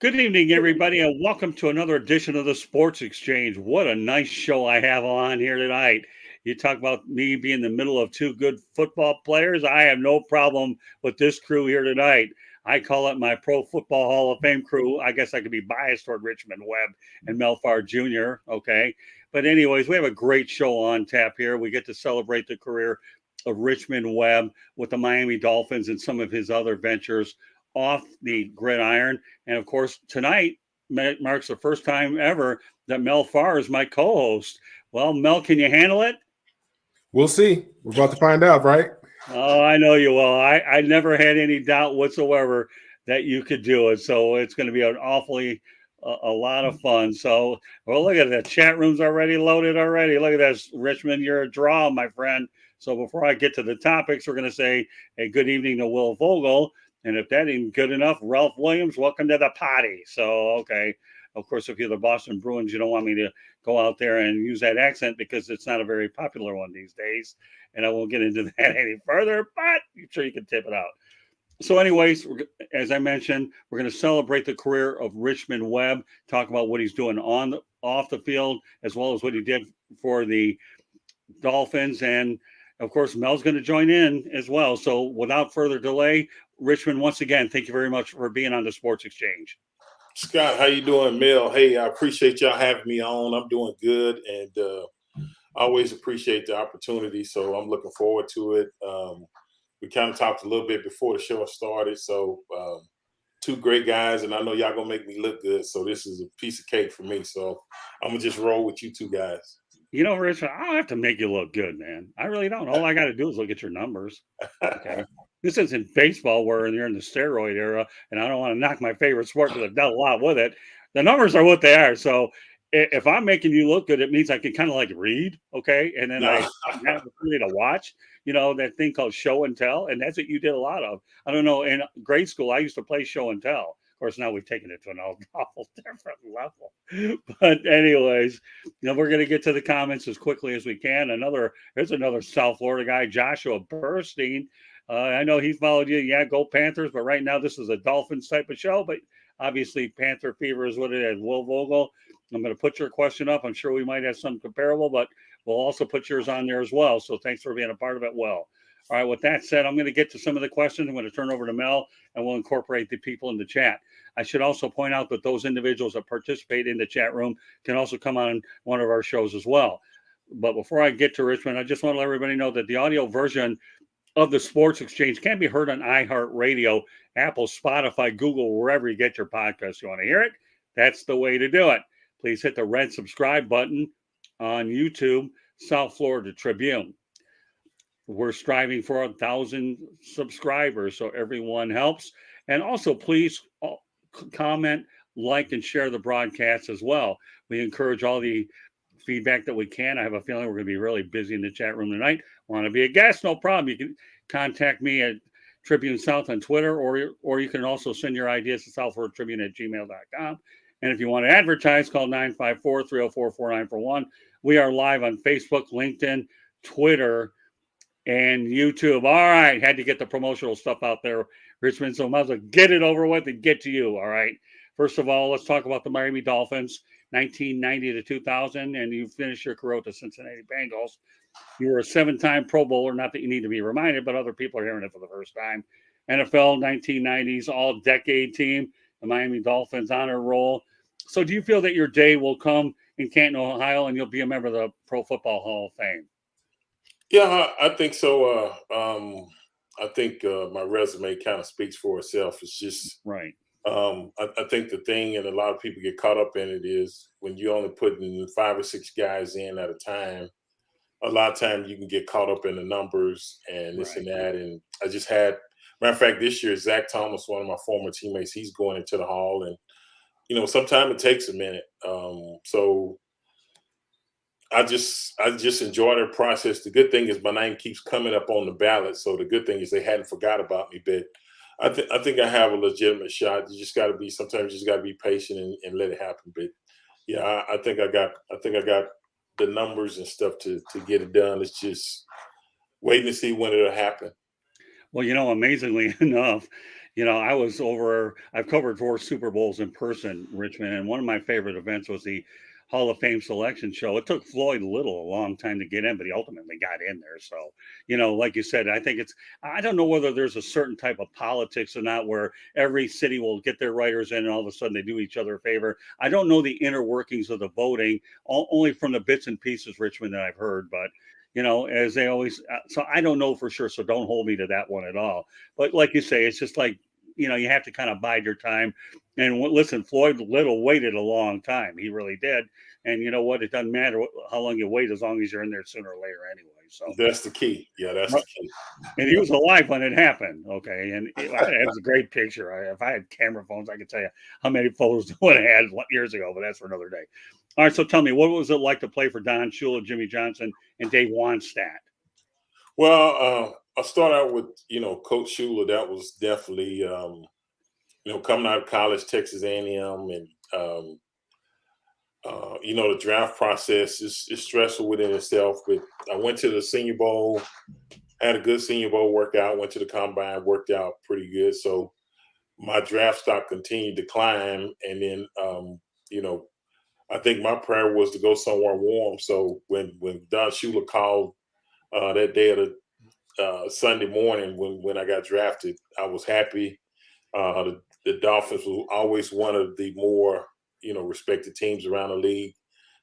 Good evening, everybody, and welcome to another edition of the Sports Exchange. What a nice show I have on here tonight. You talk about me being in the middle of two good football players. I have no problem with this crew here tonight. I call it my Pro Football Hall of Fame crew. I guess I could be biased toward Richmond Webb and Mel Farr Jr. Okay. But, anyways, we have a great show on tap here. We get to celebrate the career of Richmond Webb with the Miami Dolphins and some of his other ventures off the gridiron. And of course, tonight marks the first time ever that Mel Farr is my co-host. Well, Mel, can you handle it? We'll see. We're about to find out, right? Oh, I know you will. I never had any doubt whatsoever that you could do it. So it's going to be an awfully a lot of fun. So, well, look at that. Chat room's already loaded already. Look at this. Richmond, you're a draw, my friend. So before I get to the topics, we're going to say a good evening to Will Vogel. And if that ain't good enough, Ralph Williams, welcome to the party. So, okay. Of course, if you're the Boston Bruins, you don't want me to go out there and use that accent because it's not a very popular one these days. And I won't get into that any further, but I'm sure you can tip it out. So, anyways, as I mentioned, we're going to celebrate the career of Richmond Webb, talk about what he's doing off the field, as well as what he did for the Dolphins. And, of course, Mel's going to join in as well. So, without further delay, Richmond, once again, thank you very much for being on the Sports Exchange. Scott, how you doing, Mel? Hey, I appreciate y'all having me on. I'm doing good, and I always appreciate the opportunity, so I'm looking forward to it. We kind of talked a little bit before the show started, so two great guys, and I know y'all going to make me look good, so this is a piece of cake for me, so I'm going to just roll with you two guys. You know, Rich, I don't have to make you look good, man. I really don't. All I got to do is look at your numbers. Okay. This isn't baseball where you're in the steroid era, and I don't want to knock my favorite sport because I've done a lot with it. The numbers are what they are. So if I'm making you look good, it means I can kind of like read, okay? And then I have the ability to watch, that thing called show and tell. And that's what you did a lot of. I don't know. In grade school, I used to play show and tell. Of course, now we've taken it to an awful different level. But anyways, we're going to get to the comments as quickly as we can. There's another South Florida guy, Joshua Burstein. I know he followed you. Yeah, go Panthers. But right now, this is a Dolphins type of show. But obviously, Panther fever is what it is. Will Vogel, I'm going to put your question up. I'm sure we might have some comparable, but we'll also put yours on there as well. So thanks for being a part of it, Will. All right, with that said, I'm going to get to some of the questions. I'm going to turn over to Mel, and we'll incorporate the people in the chat. I should also point out that those individuals that participate in the chat room can also come on one of our shows as well. But before I get to Richmond, I just want to let everybody know that the audio version of the Sports Exchange can be heard on iHeartRadio, Apple, Spotify, Google, wherever you get your podcasts. You want to hear it? That's the way to do it. Please hit the red subscribe button on YouTube, South Florida Tribune. We're striving for 1,000 subscribers, so everyone helps. And also, please comment, like, and share the broadcast as well. We encourage all the feedback that we can. I have a feeling we're going to be really busy in the chat room tonight. Want to be a guest? No problem. You can contact me at Tribune South on Twitter, or you can also send your ideas to southfloridatribune@gmail.com. And if you want to advertise, call 954-304-4941. We are live on Facebook, LinkedIn, Twitter, and YouTube. All right. Had to get the promotional stuff out there, Richmond. So might as well get it over with and get to you. All right. First of all, let's talk about the Miami Dolphins, 1990 to 2000, and you finished your career with the Cincinnati Bengals. You were a 7-time Pro Bowler. Not that you need to be reminded, but other people are hearing it for the first time. NFL 1990s all-decade team, the Miami Dolphins honor roll. So do you feel that your day will come in Canton, Ohio, and you'll be a member of the Pro Football Hall of Fame? Yeah, I think so. I think my resume kind of speaks for itself. It's just right. I think the thing, and a lot of people get caught up in it, is when you're only putting 5 or 6 guys in at a time, a lot of times you can get caught up in the numbers and this and that. And I just had, matter of fact, this year, Zach Thomas, one of my former teammates, he's going into the Hall. And, sometimes it takes a minute. So I just enjoy their process. The good thing is my name keeps coming up on the ballot. So the good thing is they hadn't forgot about me. But I think I have a legitimate shot. You just got to be, sometimes you just got to be patient and let it happen. But yeah, I think I got the numbers and stuff to get it done. It's just waiting to see when it'll happen. Well, amazingly enough, I've covered 4 Super Bowls in person, Richmond, and one of my favorite events was the Hall of Fame selection show. It took Floyd Little a long time to get in, but he ultimately got in there. So, like you said, I don't know whether there's a certain type of politics or not where every city will get their writers in and all of a sudden they do each other a favor. I don't know the inner workings of the voting, only from the bits and pieces, Richmond, that I've heard, but as they always, so I don't know for sure. So don't hold me to that one at all. But like you say, it's just like, you have to kind of bide your time. And listen, Floyd Little waited a long time. He really did. And you know what? It doesn't matter how long you wait as long as you're in there sooner or later anyway. So That's the key. Yeah, that's the key. and he was alive when it happened. Okay. And it was a great picture. If I had camera phones, I could tell you how many photos it would have had years ago, but that's for another day. All right. So tell me, what was it like to play for Don Shula, Jimmy Johnson, and Dave Wannstedt? Well, I'll start out with, Coach Shula. That was definitely, coming out of college, Texas A&M, and the draft process is stressful within itself. But I went to the Senior Bowl, had a good Senior Bowl workout, went to the Combine, worked out pretty good. So my draft stock continued to climb. And then, I think my prayer was to go somewhere warm. So when Don Shula called that day of the Sunday morning when I got drafted, I was happy. The Dolphins were always one of the more respected teams around the league,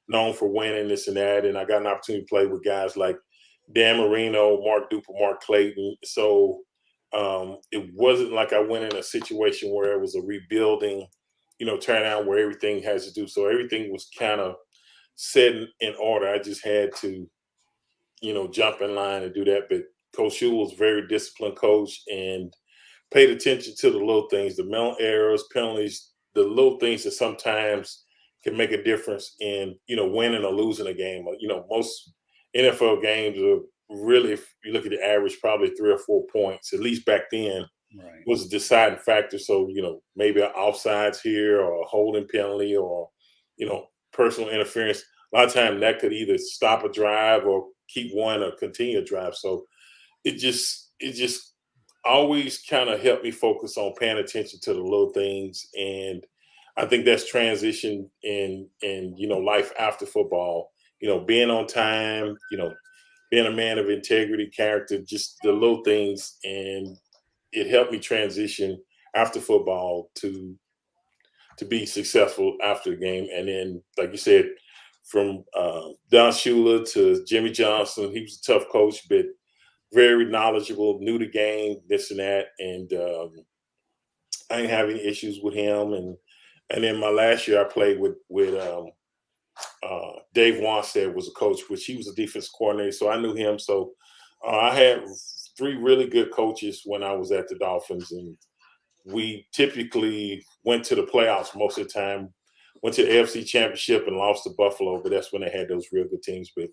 known for winning this and that. And I got an opportunity to play with guys like Dan Marino, Mark Duper, Mark Clayton. So it wasn't like I went in a situation where it was a rebuilding, turnaround where everything has to do. So everything was kind of set in order. I just had to, jump in line and do that. But Coach Shula was a very disciplined coach and paid attention to the little things, the mental errors, penalties, the little things that sometimes can make a difference in, winning or losing a game. Most NFL games are really, if you look at the average, probably 3 or 4 points, at least back then, Right. was a deciding factor. So, maybe an offsides here or a holding penalty or, personal interference. A lot of times that could either stop a drive or keep one or continue a drive. So it just always kind of helped me focus on paying attention to the little things. And I think that's transition in life after football, being on time, being a man of integrity, character, just the little things. And it helped me transition after football to be successful after the game. And then, like you said, from Don Shula to Jimmy Johnson, he was a tough coach, but very knowledgeable, knew the game, this and that. And I didn't have any issues with him. And then my last year I played with Dave Wannstedt was a coach, which he was a defense coordinator. So I knew him. So I had 3 really good coaches when I was at the Dolphins. And we typically went to the playoffs most of the time, went to the AFC Championship and lost to Buffalo, but that's when they had those real good teams. But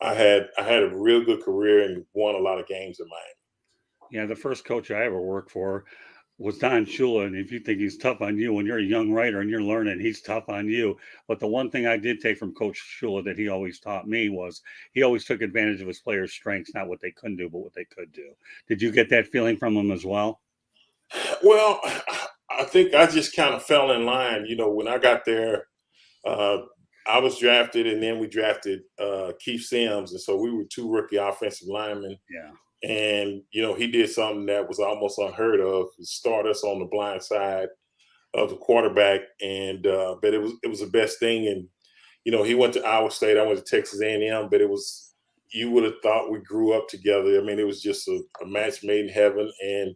I had a real good career and won a lot of games in Miami. Yeah, the first coach I ever worked for was Don Shula, and if you think he's tough on you when you're a young writer and you're learning, he's tough on you. But the one thing I did take from Coach Shula that he always taught me was he always took advantage of his players' strengths, not what they couldn't do, but what they could do. Did you get that feeling from him as well? Well, I think I just kind of fell in line. When I got there, I was drafted, and then we drafted Keith Sims, and so we were 2 rookie offensive linemen. Yeah. And he did something that was almost unheard of: start us on the blind side of the quarterback. And but it was the best thing. And he went to Iowa State, I went to Texas A&M, but you would have thought we grew up together. I mean, it was just a match made in heaven. And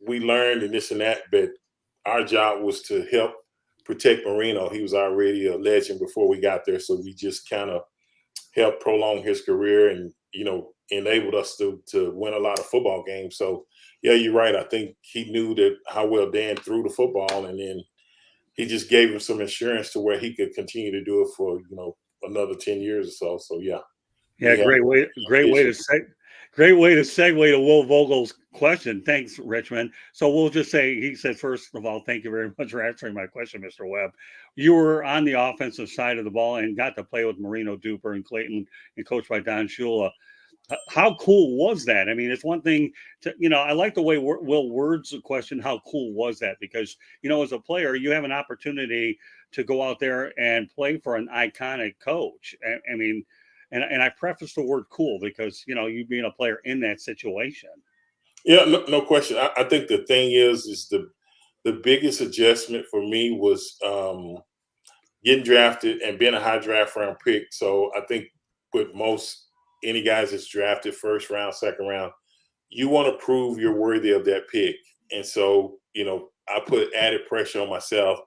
we learned and this and that, but our job was to help protect Marino. He was already a legend before we got there, so we just kind of helped prolong his career and enabled us to win a lot of football games. So yeah, you're right. I think he knew that how well Dan threw the football, and then he just gave him some insurance to where he could continue to do it for another 10 years or so. So yeah. Yeah, great way to segue to Will Vogel's question. Thanks, Richmond. So we'll just say, he said, first of all, thank you very much for answering my question, Mr. Webb. You were on the offensive side of the ball and got to play with Marino, Duper, and Clayton, and coached by Don Shula. How cool was that? I mean, it's one thing to, I like the way Will words the question, how cool was that? Because, as a player, you have an opportunity to go out there and play for an iconic coach. I mean, and I preface the word cool because, you being a player in that situation. Yeah, no question. I think the thing is the biggest adjustment for me was getting drafted and being a high draft round pick. So I think with most any guys that's drafted first round, second round, you want to prove you're worthy of that pick. And so, I put added pressure on myself.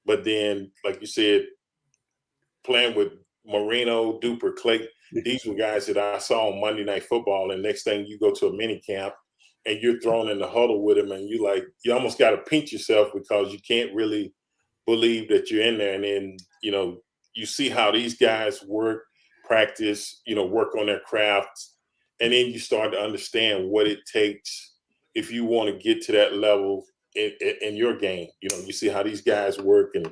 But then, like you said, playing with Marino, Duper, Clay, these were guys that I saw on Monday Night Football. And next thing you go to a mini camp and you're thrown in the huddle with them, and you almost got to pinch yourself because you can't really believe that you're in there. And then, you see how these guys work, practice, work on their crafts. And then you start to understand what it takes if you want to get to that level in your game. You see how these guys work, and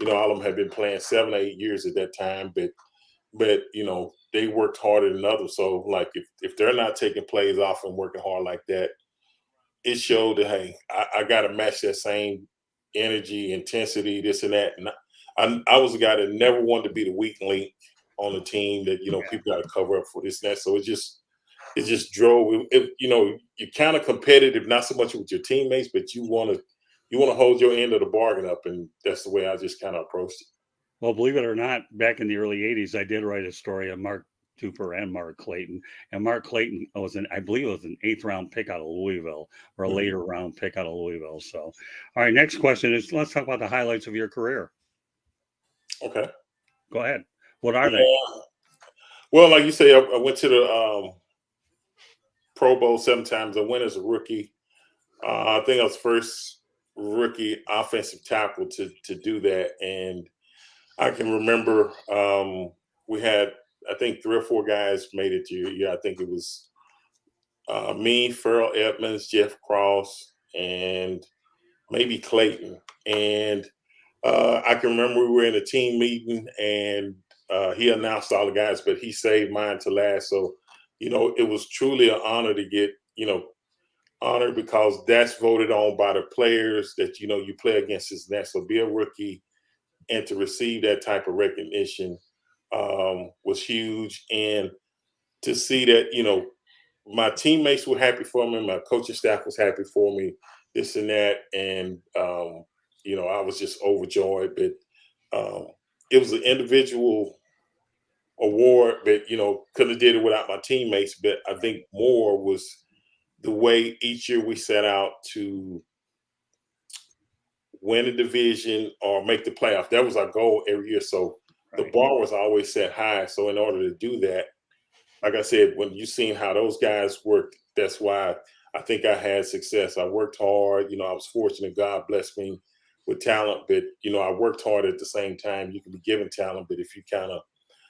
all of them have been playing 7 or 8 years at that time, but they worked harder than others. So like if they're not taking plays off and working hard like that, it showed that, hey, I got to match that same energy, intensity, this and that. And I was a guy that never wanted to be the weak link on the team that people got to cover up for this and that. So it just drove it. You're kind of competitive, not so much with your teammates, but you want to hold your end of the bargain up, and that's the way I just kind of approached it. Well, believe it or not, back in the early 80s, I did write a story of Mark Tupper and Mark Clayton. And Mark Clayton I believe it was an 8th-round pick out of Louisville, or a later round pick out of Louisville. So, all right, next question is, let's talk about the highlights of your career. Okay. Go ahead. What are they? Well, like you say, I went to the Pro Bowl 7 times. I went as a rookie. I think I was first rookie offensive tackle to do that. And I can remember we had, I think, 3 or 4 guys made it to. Yeah, I think it was me, Farrell Edmonds, Jeff Cross, and maybe Clayton. And I can remember we were in a team meeting, and he announced all the guys, but he saved mine to last. So, it was truly an honor to get, honored, because that's voted on by the players that, you play against is that. So be a rookie and to receive that type of recognition was huge. And to see that, my teammates were happy for me, my coaching staff was happy for me, this and that. And, I was just overjoyed. But it was an individual award, but, couldn't have did it without my teammates. But I think more was the way each year we set out to win a division or make the playoff. That was our goal every year. So the bar was always set high. So in order to do that, like I said, when you seen how those guys worked, that's why I think I had success. I worked hard. I was fortunate. God blessed me with talent, but I worked hard at the same time. You can be given talent, but if you kind of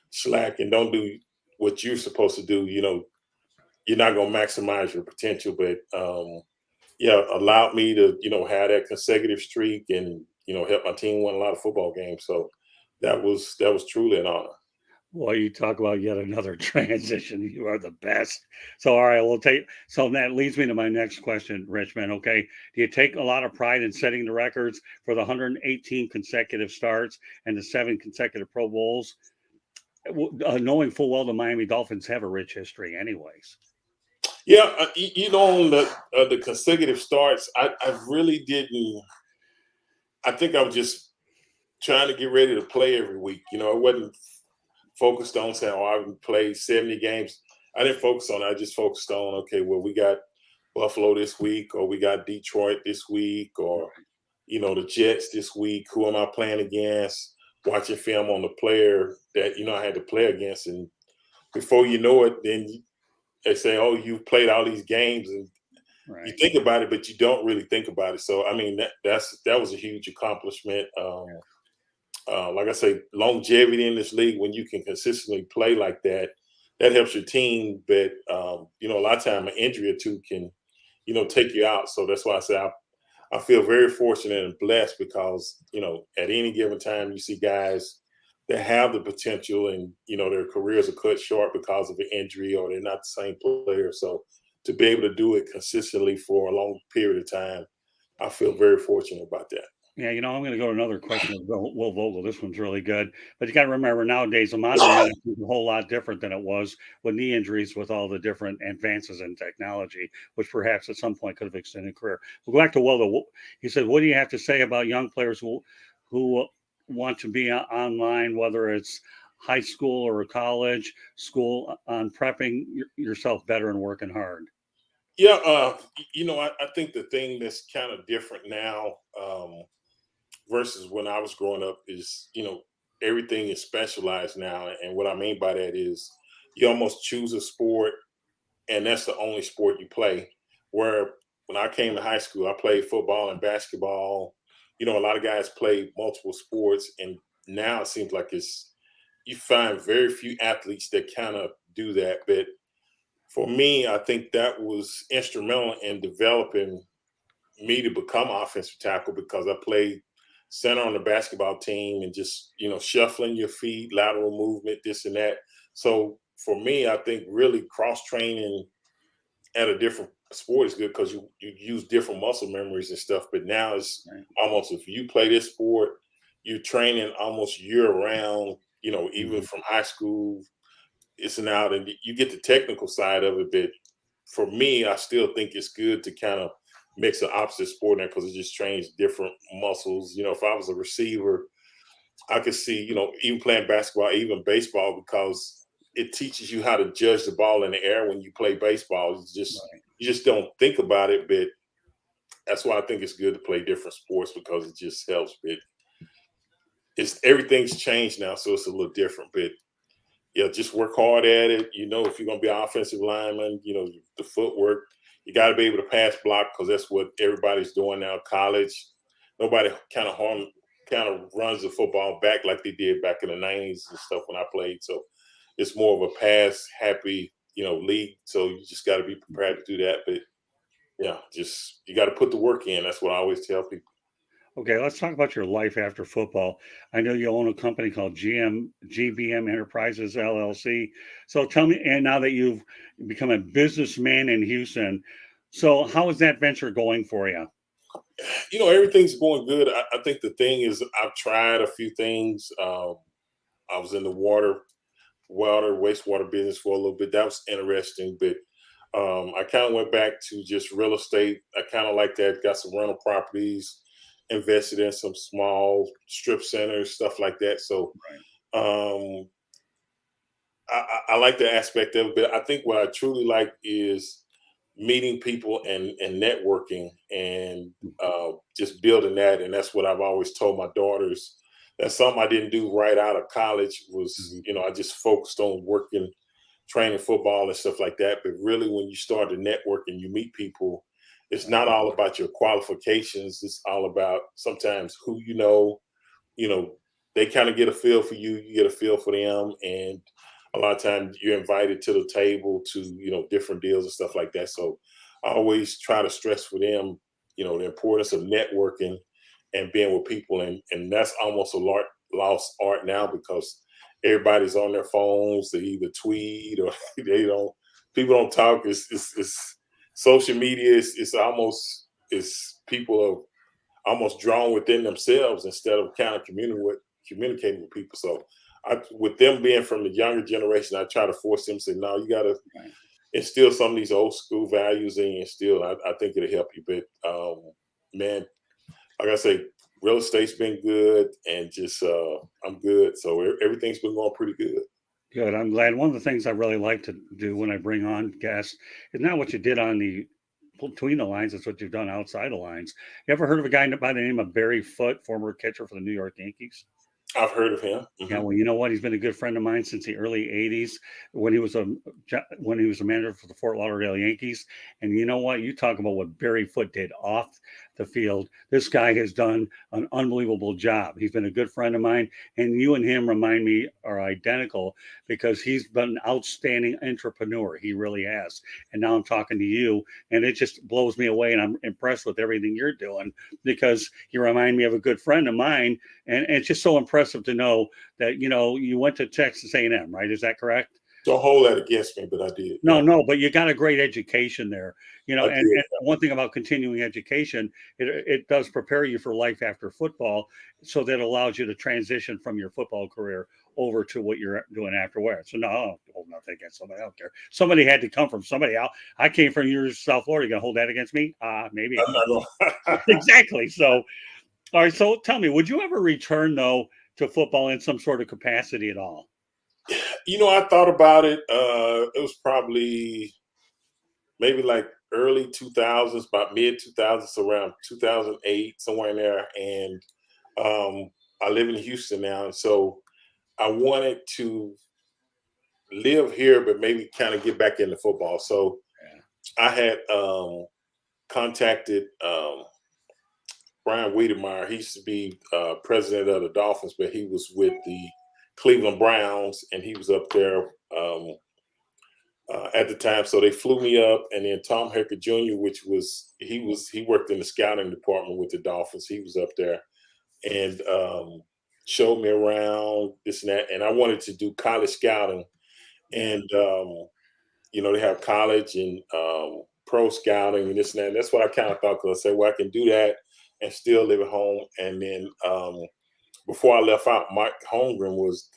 slack and don't do what you're supposed to do, you're not going to maximize your potential. But allowed me to have that consecutive streak and help my team win a lot of football games. So that was truly an honor. Well, you talk about yet another transition. You are the best. So, all right, so that leads me to my next question, Richmond. Okay. Do you take a lot of pride in setting the records for the 118 consecutive starts and the 7 consecutive Pro Bowls, knowing full well the Miami Dolphins have a rich history anyways? Yeah. On the consecutive starts, I really didn't. I think I was just trying to get ready to play every week. I wasn't focused on saying, I would play 70 games. I didn't focus on it. I just focused on, okay, well, we got Buffalo this week, or we got Detroit this week, or, the Jets this week. Who am I playing against? Watching film on the player that, I had to play against. And before you know it, then they say, oh, you've played all these games. And you think about it, but you don't really think about it. So, I mean, that was a huge accomplishment. Like I say, longevity in this league, when you can consistently play like that, that helps your team. But, a lot of time an injury or two can, take you out. So that's why I say I feel very fortunate and blessed because, at any given time you see guys that have the potential, and their careers are cut short because of an injury or they're not the same player. So to be able to do it consistently for a long period of time, I feel very fortunate about that. Yeah, I'm going to go to another question with Will Vogel. This one's really good, but you got to remember nowadays the modern medicine is a whole lot different than it was with knee injuries, with all the different advances in technology, which perhaps at some point could have extended career. We'll go back to Will. Though. He said, "What do you have to say about young players who want to be online, whether it's high school or college, school, on prepping yourself better and working hard?" Yeah, I think the thing that's kind of different now versus when I was growing up is, everything is specialized now. And what I mean by that is you almost choose a sport and that's the only sport you play. Where when I came to high school, I played football and basketball. A lot of guys play multiple sports, and now it seems like you find very few athletes that kind of do that. But for me, I think that was instrumental in developing me to become offensive tackle because I played center on the basketball team and just, shuffling your feet, lateral movement, this and that. So for me, I think really cross training at a different sport is good because you use different muscle memories and stuff. But now it's Right. almost, if you play this sport, you're training almost year round, even Mhm. from high school, it's an out, and you get the technical side of it. But for me, I still think it's good to kind of mix an opposite sport in there because it just trains different muscles. If I was a receiver, I could see, even playing basketball, even baseball, because it teaches you how to judge the ball in the air when you play baseball. Right. You just don't think about it, but that's why I think it's good to play different sports because it just helps. But it's everything's changed now, so it's a little different. But yeah, just work hard at it. If you're gonna be an offensive lineman, the footwork, you got to be able to pass block because that's what everybody's doing now. College, nobody kind of runs the football back like they did back in the '90s and stuff when I played. So it's more of a pass happy, league. So you just got to be prepared to do that. But yeah, just you got to put the work in. That's what I always tell people. Okay, let's talk about your life after football. I know you own a company called GBM Enterprises LLC. So tell me, and now that you've become a businessman in Houston, so how is that venture going for you? Everything's going good. I think the thing is, I've tried a few things. I was in the wastewater business for a little bit. That was interesting, but I kind of went back to just real estate. I kind of like that. Got some rental properties, invested in some small strip centers, stuff like that. So Right. um, I like the aspect of it, but I think what I truly like is meeting people and networking and just building that. And that's what I've always told my daughters. That's something I didn't do right out of college was, Mhm. I just focused on working, training football and stuff like that. But really, when you start to network and you meet people, it's Right. not all about your qualifications. It's all about sometimes who you know, they kind of get a feel for you, you get a feel for them, and a lot of times you're invited to the table to, different deals and stuff like that. So I always try to stress for them, the importance of networking and being with people, and that's almost a lost art now because everybody's on their phones. They either tweet or they don't. People don't talk. It's social media. It's almost it's people almost drawn within themselves instead of kind of communicating with people. So with them being from the younger generation, I try to force them to say, no, you got to Right. instill some of these old school values in you. Instill. I think it'll help you. But man, like I say, real estate's been good, and just I'm good. So everything's been going pretty good. Good. I'm glad. One of the things I really like to do when I bring on guests is not what you did on the between the lines, it's what you've done outside the lines. You ever heard of a guy by the name of Barry Foote, former catcher for the New York Yankees? I've heard of him. Yeah, well, you know what? He's been a good friend of mine since the early '80s when he was a manager for the Fort Lauderdale Yankees. And you know what? You talk about what Barry Foote did off the field. This guy has done an unbelievable job. He's been a good friend of mine, and you and him remind me are identical because he's been an outstanding entrepreneur. He really has. And now I'm talking to you, and it just blows me away. And I'm impressed with everything you're doing because you remind me of a good friend of mine, and it's just so impressive impressive to know that you went to Texas A&M, right? Is that correct? Don't hold that against me, but I did. No, Yeah. no, but you got a great education there, I and did. one thing about continuing education, it does prepare you for life after football, so that allows you to transition from your football career over to what you're doing afterwards. So no, I don't hold nothing against somebody. I don't care. Somebody had to come from somebody else. I came from University of South Florida. You gonna hold that against me? Maybe. I'm not gonna- Exactly. So, all right. So tell me, would you ever return though to football in some sort of capacity at all? I thought about it. It was probably maybe like early 2000s, about mid 2000s, around 2008, somewhere in there. And I live in Houston now, and so I wanted to live here, but maybe kind of get back into football. So I had contacted Brian Wiedemeyer. He used to be president of the Dolphins, but he was with the Cleveland Browns, and he was up there at the time. So they flew me up, and then Tom Hecker Jr., he worked in the scouting department with the Dolphins. He was up there and showed me around this and that. And I wanted to do college scouting, and they have college and pro scouting and this and that. And that's what I kind of thought, because I said, well, I can do that and still live at home. And then before I left out, Mike Holmgren was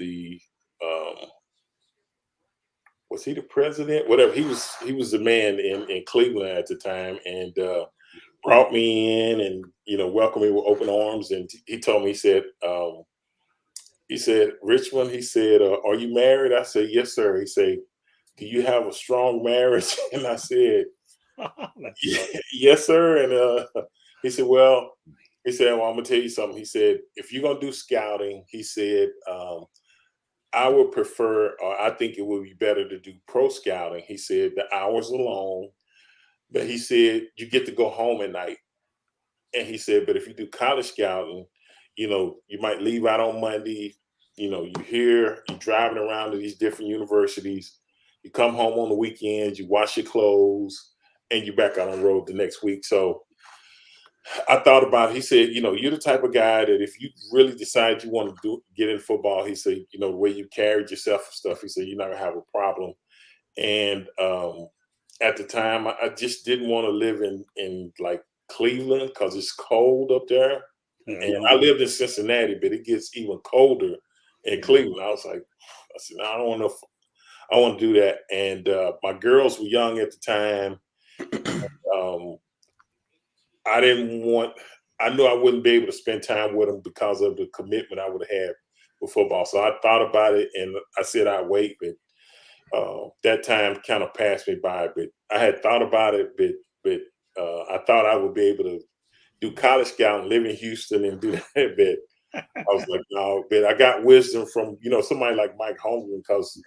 was he the president? Whatever. He was the man in Cleveland at the time, and brought me in and welcomed me with open arms. And he told me, he said, Richmond, he said, are you married? I said, yes, sir. He said, do you have a strong marriage? And I said, yes, sir. And he said, well, I'm gonna tell you something. He said, if you're gonna do scouting, he said, I would prefer, or I think it would be better to do pro scouting. He said the hours are long, but he said you get to go home at night. And he said, but if you do college scouting, you might leave out on Monday. You're driving around to these different universities. You come home on the weekends, you wash your clothes, and you're back out on the road the next week. So I thought about it. He said, you're the type of guy that if you really decide you want to get in football, he said, the way you carried yourself and stuff, he said, you're not gonna have a problem. And at the time, I just didn't want to live in like Cleveland because it's cold up there. And I lived in Cincinnati, but it gets even colder in Cleveland. I said, no, I don't want to. I want to do that. And my girls were young at the time. I didn't want. I knew I wouldn't be able to spend time with them because of the commitment I would have had with football. So I thought about it, and I said I'd wait, but that time kind of passed me by. But I had thought about it, but I thought I would be able to do college scouting, live in Houston, and do that. But I was like, no. But I got wisdom from somebody like Mike Holmgren, because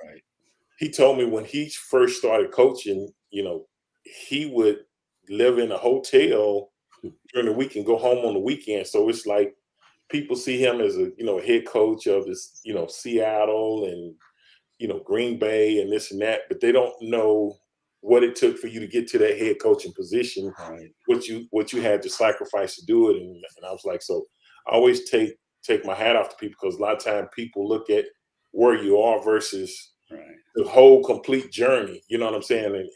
he told me when he first started coaching, he would live in a hotel during the week and go home on the weekend. So it's like people see him as a head coach of this Seattle and Green Bay and this and that, but they don't know what it took for you to get to that head coaching position, what you had to sacrifice to do it. And I was like, so I always take my hat off to people, because a lot of times people look at where you are versus the whole complete journey. You know what I'm saying?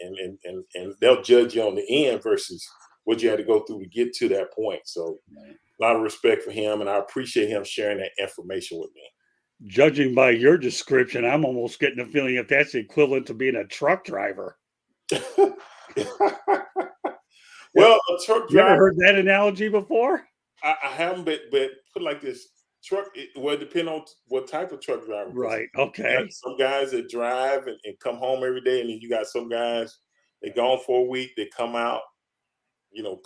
And they'll judge you on the end versus what you had to go through to get to that point. So a lot of respect for him, and I appreciate him sharing that information with me. Judging by your description, I'm almost getting a feeling if that's equivalent to being a truck driver. Well, a truck driver. You ever heard that analogy before? I haven't, but put it like this: truck. Well, it depends on what type of truck driver. Right. Okay. Some guys that drive and come home every day, and then you got some guys they gone for a week. They come out,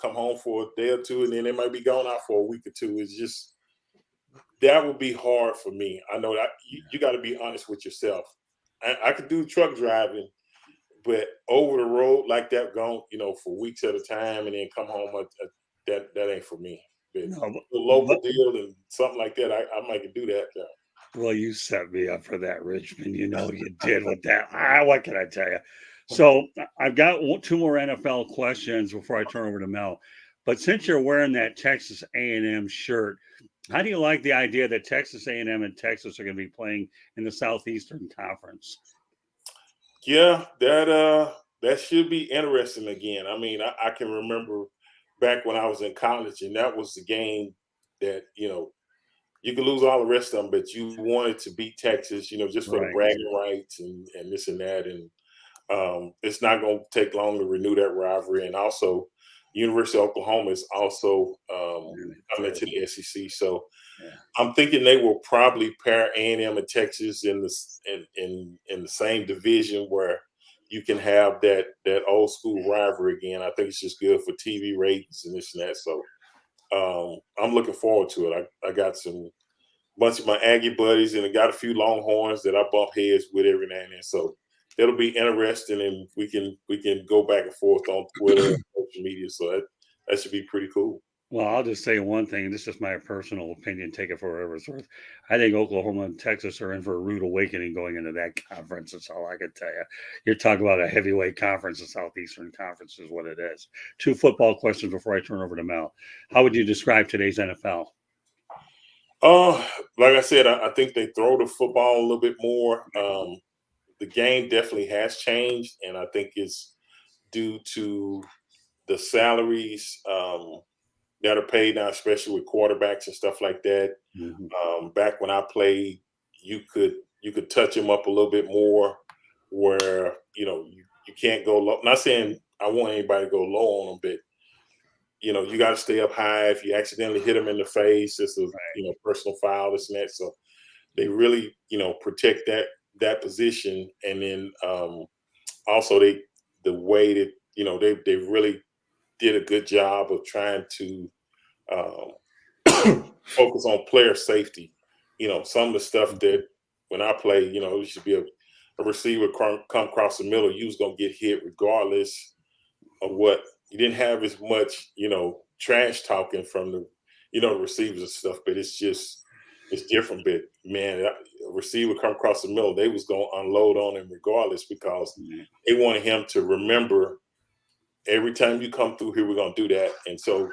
come home for a day or two, and then they might be gone out for a week or two. It's just that would be hard for me. I know that you got to be honest with yourself. I could do truck driving, but over the road like that, gone, for weeks at a time, and then come home, that ain't for me. But a local deal and something like that, I might do that. Well, you set me up for that, Richmond. You did with that. What can I tell you? So I've got two more NFL questions before I turn over to Mel. But since you're wearing that Texas A&M shirt, how do you like the idea that Texas A&M and Texas are going to be playing in the Southeastern Conference? Yeah, that should be interesting again. I mean, I can remember back when I was in college, and that was the game that you could lose all the rest of them, but you wanted to beat Texas, just for the Right. bragging rights and this and that. And it's not going to take long to renew that rivalry. And also, University of Oklahoma is also coming to the SEC. So Yeah. I'm thinking they will probably pair A&M and Texas in the same division where you can have that old school rivalry again. I think it's just good for TV ratings and this and that. So I'm looking forward to it. I got some bunch of my Aggie buddies, and I got a few Longhorns that I bump heads with every now and then. So it'll be interesting, and we can go back and forth on Twitter and social media. So that should be pretty cool. Well, I'll just say one thing. This is my personal opinion. Take it for whatever it's worth. I think Oklahoma and Texas are in for a rude awakening going into that conference. That's all I can tell you. You're talking about a heavyweight conference. The Southeastern Conference is what it is. 2 football questions before I turn over to Mel. How would you describe today's NFL? Like I said, I think they throw the football a little bit more. The game definitely has changed, and I think it's due to the salaries that are paid now, especially with quarterbacks and stuff like that. Mm-hmm. Back when I played, you could touch them up a little bit more, where you can't go low. Not saying I want anybody to go low on them, but you got to stay up high. If you accidentally hit them in the face, it's a personal foul, this and that. So they really protect that position, and then also the way that they really did a good job of trying to focus on player safety. Some of the stuff that when I play, it should be a receiver come across the middle, you was gonna get hit regardless of what. You didn't have as much, trash talking from the receivers and stuff, but it's different. But man, a receiver come across the middle, they was gonna unload on him regardless because they wanted him to remember every time you come through here, we're gonna do that. And so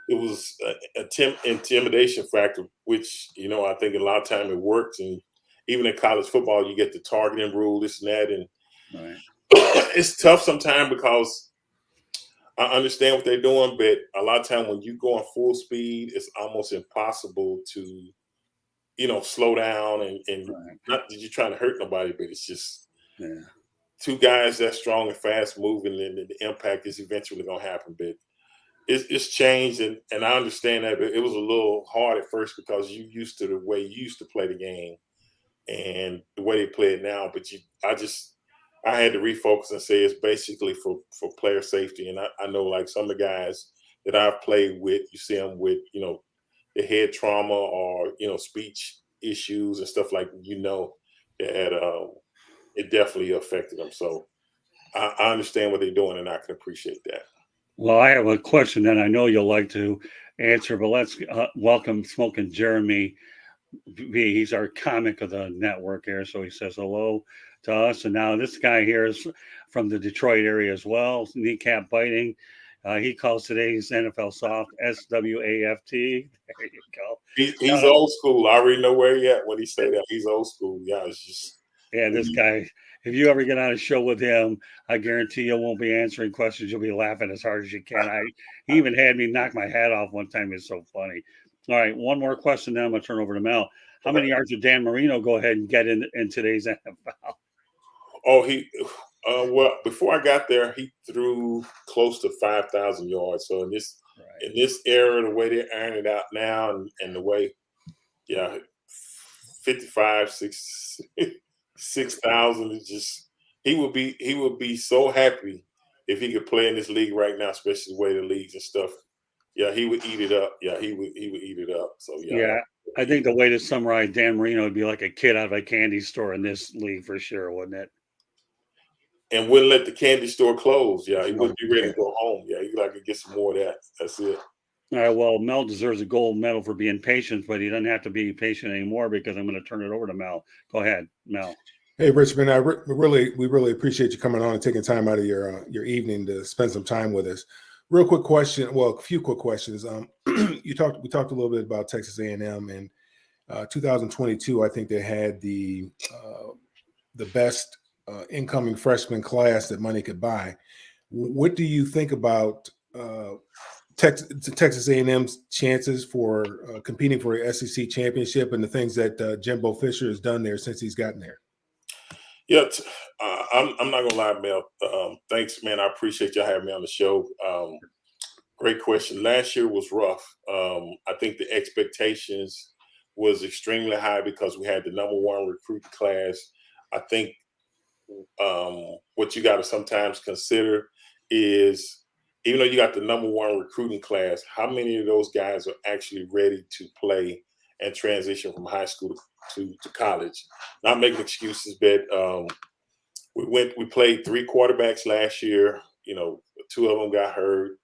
it was an intimidation factor, which I think a lot of time it works. And even in college football, you get the targeting rule, this and that, and it's tough sometimes because I understand what they're doing, but a lot of time when you go on full speed, it's almost impossible to slow down and not that you're trying to hurt nobody, but it's just two guys that strong and fast moving, and the impact is eventually gonna happen. But it's changed, and I understand that, but it was a little hard at first because you used to the way you used to play the game and the way they play it now. But I had to refocus and say it's basically for player safety. And I know like some of the guys that I've played with, you see them with the head trauma or speech issues and stuff like that it definitely affected them. So I understand what they're doing, and I can appreciate that. Well, I have a question that I know you'll like to answer, but let's welcome Smoking Jeremy. He's our comic of the network here, so he says hello to us. And now this guy here is from the Detroit area as well, kneecap biting. He calls today's NFL soft SWAFT. There you go. He's old school. I already know where he at when he say that. He's old school. Yeah, it's just this guy. If you ever get on a show with him, I guarantee you won't be answering questions. You'll be laughing as hard as you can. He even had me knock my hat off one time. It's so funny. All right, one more question, then I'm going to turn over to Mel. How many yards did Dan Marino go ahead and get in today's NFL? Oh, well, before I got there, he threw close to 5,000 yards. So in this era, the way they iron it out now, and the way, 55, 6,000 is just he would be so happy if he could play in this league right now, especially the way the leagues and stuff. Yeah, he would eat it up. Yeah, he would eat it up. So I think the way to summarize Dan Marino would be like a kid out of a candy store in this league for sure, wouldn't it? And wouldn't let the candy store close. Yeah, he wouldn't be ready to go home. Yeah, he'd like to get some more of that. That's it. All right, well, Mel deserves a gold medal for being patient, but he doesn't have to be patient anymore because I'm going to turn it over to Mel. Go ahead, Mel. Hey, Richmond, we really appreciate you coming on and taking time out of your evening to spend some time with us. Real quick question. Well, a few quick questions. We talked a little bit about Texas A&M, and 2022. I think they had the best incoming freshman class that money could buy. What do you think about Texas A&M's chances for competing for an SEC championship and the things that Jimbo Fisher has done there since he's gotten there? Yeah, I'm not gonna lie, Mel. Thanks, man. I appreciate y'all having me on the show. Great question. Last year was rough. I think the expectations was extremely high because we had the #1 recruiting class. I think what you got to sometimes consider is, even though you got the #1 recruiting class, how many of those guys are actually ready to play and transition from high school to college? Not making excuses, but we played 3 quarterbacks last year. 2 of them got hurt,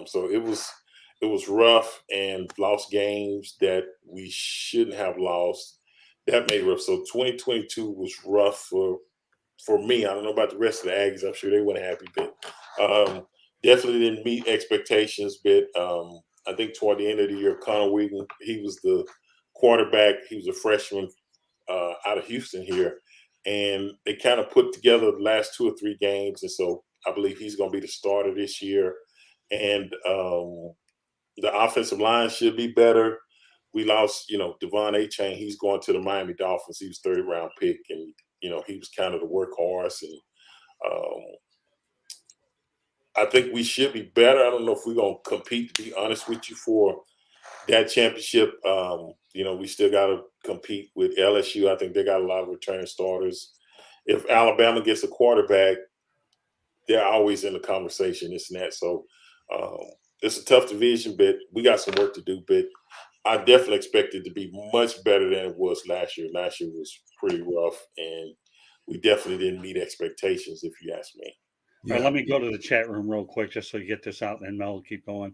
so it was rough and lost games that we shouldn't have lost. That made it rough. So 2022 was rough for me. I don't know about the rest of the Aggies. I'm sure they weren't happy, but definitely didn't meet expectations. But I think toward the end of the year, Connor Wheaton, he was the quarterback. He was a freshman out of Houston here. And they kind of put together the last 2 or 3 games. And so I believe he's going to be the starter this year. And the offensive line should be better. We lost, Devon A-Chain. He's going to the Miami Dolphins. He was 30th-round pick. And, he was kind of the workhorse. And I think we should be better. I don't know if we're going to compete, to be honest with you, for that championship. We still got to compete with LSU. I think they got a lot of returning starters. If Alabama gets a quarterback, they're always in the conversation, this and that. So it's a tough division, but we got some work to do. But I definitely expect it to be much better than it was last year. Last year was pretty rough, and we definitely didn't meet expectations, if you ask me. All right, let me go to the chat room real quick just so you get this out, and then Mel will keep going.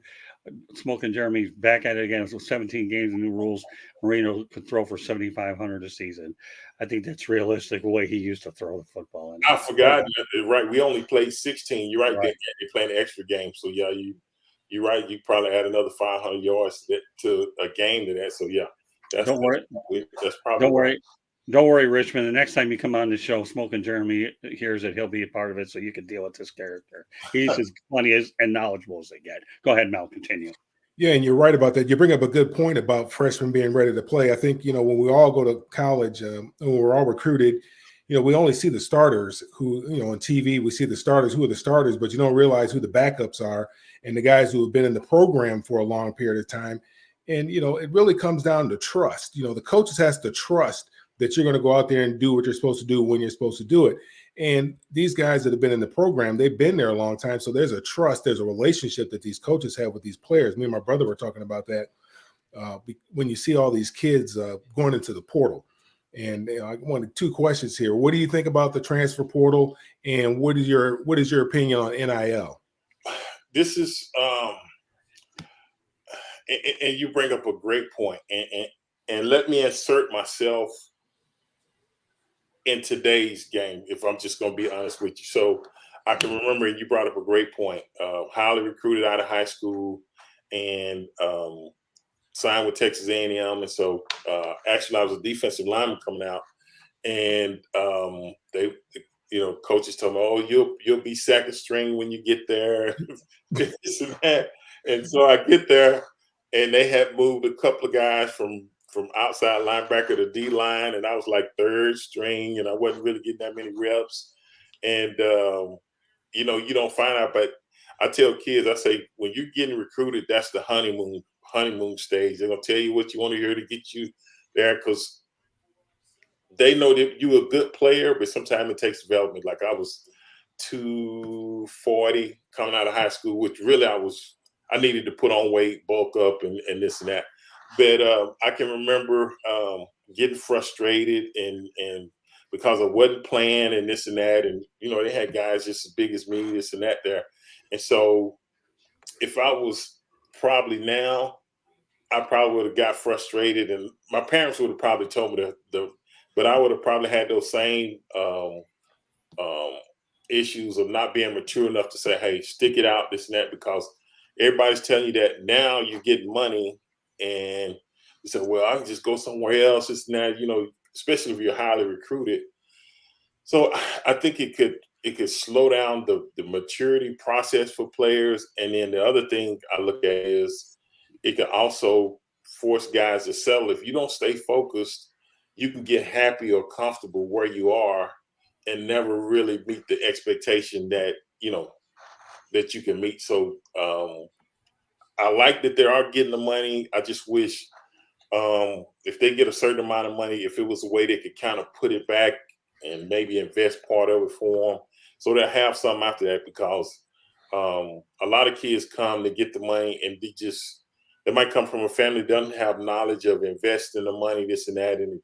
Smoking Jeremy's back at it again. So 17 games and new rules. Marino could throw for 7,500 a season. I think that's realistic the way he used to throw the football. Anyway. I forgot. Right, we only played 16. You're right. They're playing an extra game. So yeah, you're right. You probably add another 500 yards to a game to that. So yeah, don't worry. That's probably don't worry. Don't worry, Richmond. The next time you come on the show, Smoking Jeremy hears it. He'll be a part of it, so you can deal with this character. He's as funny and knowledgeable as they get. Go ahead, Mel. Continue. Yeah, and you're right about that. You bring up a good point about freshmen being ready to play. I think, when we all go to college, when we're all recruited, we only see the starters who, on TV, we see the starters, who are the starters, but you don't realize who the backups are and the guys who have been in the program for a long period of time. And, it really comes down to trust. The coaches has to trust that you're going to go out there and do what you're supposed to do when you're supposed to do it. And these guys that have been in the program, they've been there a long time. So there's a trust, there's a relationship that these coaches have with these players. Me and my brother were talking about that when you see all these kids going into the portal. And I wanted 2 questions here. What do you think about the transfer portal? And what is your opinion on NIL? This is and you bring up a great point. And let me insert myself in today's game, if I'm just going to be honest with you. So I can remember you brought up a great point. Highly recruited out of high school and signed with Texas A&M. And so actually I was a defensive lineman coming out, and they coaches told me, oh, you'll be second string when you get there. This and that. And so I get there, and they had moved a couple of guys from outside linebacker to D-line, and I was like 3rd string, and I wasn't really getting that many reps. And, you don't find out, but I tell kids, I say, when you're getting recruited, that's the honeymoon stage. They're going to tell you what you want to hear to get you there, because they know that you're a good player, but sometimes it takes development. Like I was 240 coming out of high school, which really I needed to put on weight, bulk up, and this and that. But I can remember getting frustrated and because I wasn't playing and this and that. And, they had guys just as big as me, this and that there. And so if I was probably now, I probably would have got frustrated, and my parents would have probably told me but I would have probably had those same issues of not being mature enough to say, hey, stick it out, this and that, because everybody's telling you that now you're getting money, and you say, well, I can just go somewhere else. It's not, especially if you're highly recruited. So I think it could slow down the maturity process for players. And then the other thing I look at is it can also force guys to settle. If you don't stay focused, you can get happy or comfortable where you are and never really meet the expectation that you can meet. So I like that they are getting the money. I just wish if they get a certain amount of money, if it was a way they could kind of put it back and maybe invest part of it for them, so they'll have something after that. Because a lot of kids come to get the money, and they might come from a family that doesn't have knowledge of investing the money, this and that, and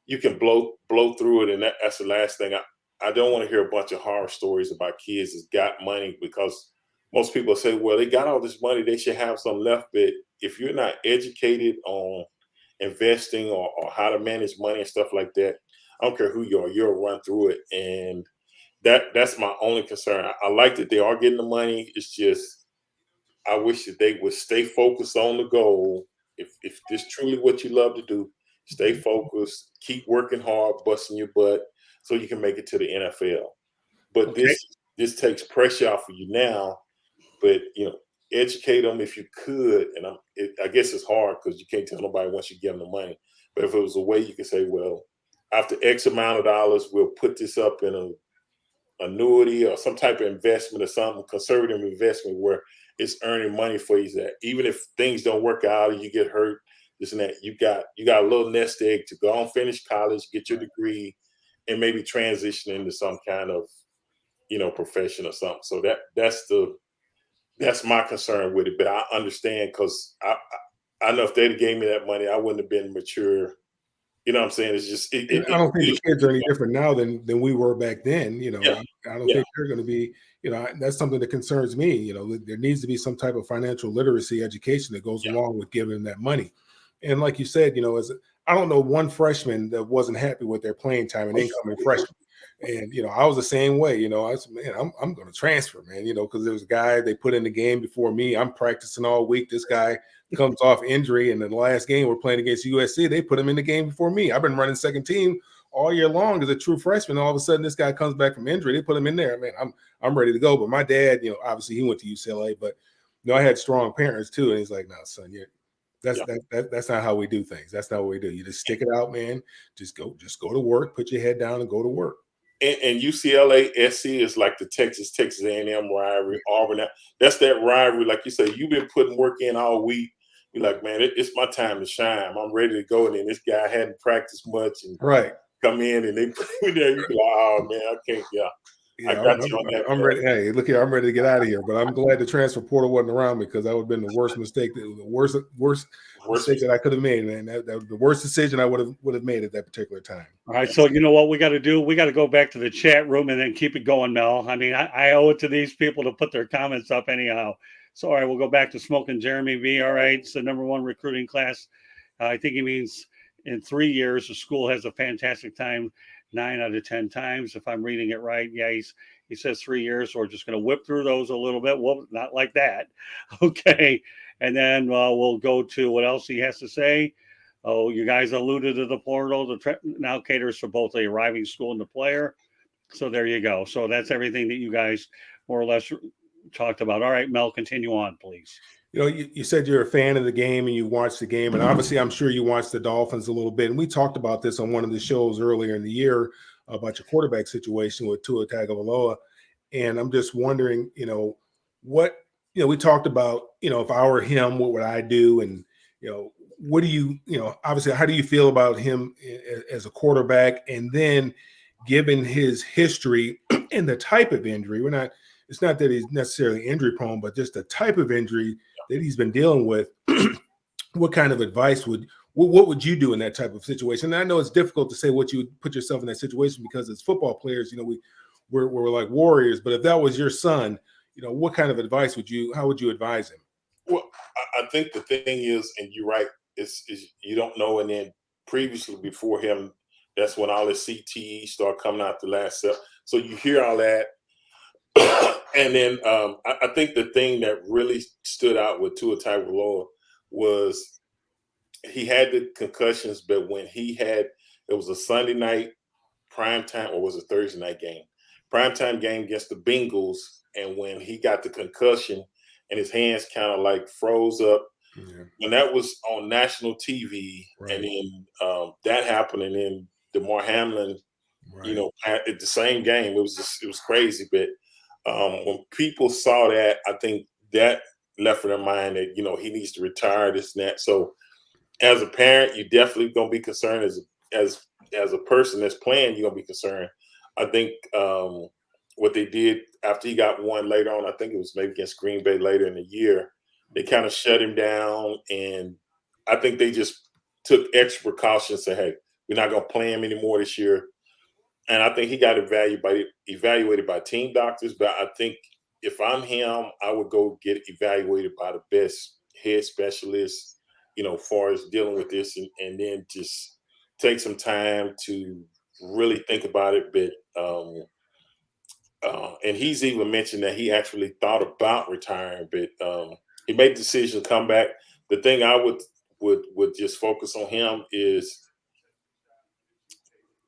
you can blow through it. And that's the last thing. I don't want to hear a bunch of horror stories about kids that got money, because most people say, well, they got all this money, they should have some left. But if you're not educated on investing or how to manage money and stuff like that, I don't care who you are, you'll run through it. And that's my only concern. I like that they are getting the money. It's just I wish that they would stay focused on the goal. If this truly what you love to do, stay focused, keep working hard, busting your butt, so you can make it to the NFL. But Okay. this takes pressure off of you now. But educate them if you could. And I guess it's hard because you can't tell nobody once you give them the money. But if it was a way you could say, well, after X amount of dollars, we'll put this up in a annuity or some type of investment or something, conservative investment where it's earning money for you. That even if things don't work out or you get hurt, this and that, you got a little nest egg to go on, finish college, get your degree, and maybe transition into some kind of profession or something. So that's my concern with it. But I understand, because I know if they'd have gave me that money, I wouldn't have been mature. You know what I'm saying? It's just And I don't think the kids are any different now than we were back then. yeah, I don't yeah, think they're going to be. That's something that concerns me. There needs to be some type of financial literacy education that goes yeah. along with giving them that money. And like you said, I don't know one freshman that wasn't happy with their playing time, an incoming freshman. And I was the same way. I said, man, I'm going to transfer, man. Because there was a guy they put in the game before me. I'm practicing all week. This guy comes off injury, and in the last game we're playing against USC, they put him in the game before me. I've been running second team all year long as a true freshman. All of a sudden, this guy comes back from injury. They put him in there. Man, I'm ready to go. But my dad, obviously he went to UCLA, but I had strong parents too, and he's like, "No, son, that's not how we do things. That's not what we do. You just stick it out, man. Just go to work. Put your head down and go to work." And UCLA SC is like the Texas A&M rivalry, Auburn. That's that rivalry. Like you say, you've been putting work in all week. You're like, man, it's my time to shine. I'm ready to go. And then this guy hadn't practiced much and Right. come in and they put him there. You be like, oh man, I can't. Yeah, I Yeah, got you on that. I'm ready. Hey, look here, I'm ready to get out of here. But I'm glad the transfer portal wasn't around me, because that would have been the worst mistake, the worst mistake that I could have made, man. That the worst decision I would have made at that particular time. All right. So you know what we got to do? We got to go back to the chat room and then keep it going, Mel. I mean, I owe it to these people to put their comments up anyhow. So all right, we'll go back to Smoking Jeremy V. All right, it's the #1 recruiting class. I think he means in 3 years the school has a fantastic time. 9 out of 10 times, if I'm reading it right. Yeah, he says 3 years. So we're just going to whip through those a little bit. Well, not like that. Okay. And then we'll go to what else he has to say. Oh, you guys alluded to the portal. Now caters for both the arriving school and the player. So there you go. So that's everything that you guys more or less talked about. All right, Mel, continue on, please. You said you're a fan of the game and you watched the game, and obviously I'm sure you watched the Dolphins a little bit. And we talked about this on one of the shows earlier in the year about your quarterback situation with Tua Tagovailoa. And I'm just wondering, what, we talked about, if I were him, what would I do? And, what do you, obviously, how do you feel about him as a quarterback? And then given his history and the type of injury, it's not that he's necessarily injury prone, but just the type of injury that he's been dealing with. What kind of advice what would you do in that type of situation? And I know it's difficult to say what you would put yourself in that situation, because as football players, we're like warriors. But if that was your son, what kind of advice how would you advise him? Well, I think the thing is, and you're right, is you don't know. And then previously before him, that's when all the CTE start coming out the last step. So you hear all that. And then I think the thing that really stood out with Tua Tagovailoa was he had the concussions, but when it was a Sunday night prime time, or was it Thursday night game? Prime time game against the Bengals, and when he got the concussion and his hands kind of like froze up, Yeah. when that was on national TV, and Right. then that happened, and then DeMar Hamlin, Right. at the same game, it was crazy. But when people saw that, I think that left in their mind that he needs to retire, this and that. So as a parent, you definitely gonna be concerned. As a person that's playing, you're gonna be concerned. I think what they did after he got one later on, I think it was maybe against Green Bay later in the year, they kind of shut him down, and I think they just took extra precautions. Say, hey, we're not gonna play him anymore this year. And I think he got evaluated by team doctors. But I think if I'm him, I would go get evaluated by the best head specialist, as far as dealing with this, and then just take some time to really think about it. But and he's even mentioned that he actually thought about retiring, but he made the decision to come back. The thing I would just focus on him is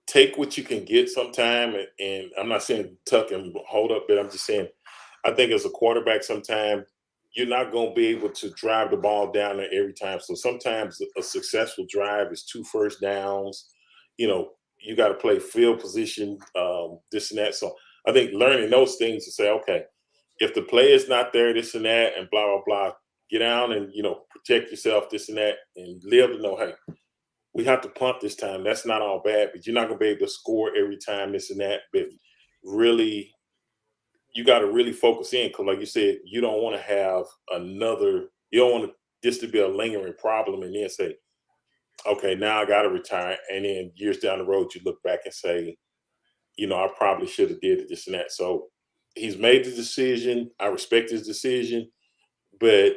take what you can get sometime. And I'm not saying tuck and hold up, but I'm just saying I think as a quarterback, sometimes you're not going to be able to drive the ball down there every time. So sometimes a successful drive is 2 first downs. You got to play field position, this and that. So I think learning those things to say, okay, if the play is not there, this and that, and blah, blah, blah, get down and, protect yourself, this and that, and live to know, hey, we have to punt this time. That's not all bad, but you're not going to be able to score every time, this and that. But really, you got to really focus in, because like you said, you don't want to have you don't want this to be a lingering problem and then say, okay, now I got to retire. And then years down the road, you look back and say, I probably should have did it, this and that. So he's made the decision. I respect his decision, but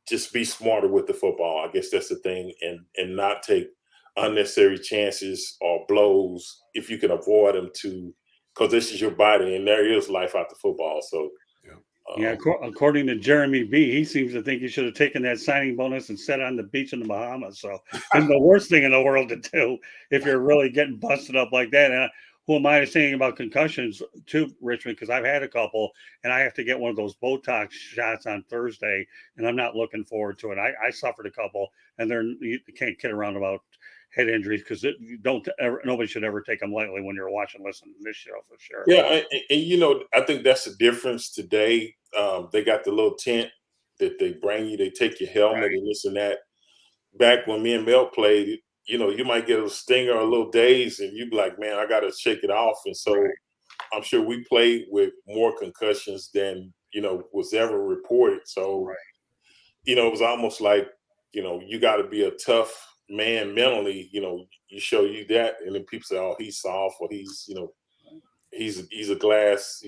just be smarter with the football. I guess that's the thing, and not take unnecessary chances or blows if you can avoid them, because this is your body and there is life after football. So Yeah, according to Jeremy B, he seems to think you should have taken that signing bonus and sat on the beach in the Bahamas. So it's the worst thing in the world to do if you're really getting busted up like that. And who am I saying about concussions too, Richmond? Because I've had a couple, and I have to get one of those Botox shots on Thursday, and I'm not looking forward to it. I suffered a couple, and you can't kid around about head injuries, because nobody should ever take them lightly when you're listening to this show, for sure. Yeah, and I think that's the difference today. They got the little tent that they bring you. They take your helmet and this and that. Back when me and Mel played, you might get a stinger or a little daze, and you'd be like, man, I got to shake it off. And so I'm sure we played with more concussions than, was ever reported. So, it was almost like, you got to be a tough man mentally. You show you that, and then people say, oh, he's soft, or he's a glass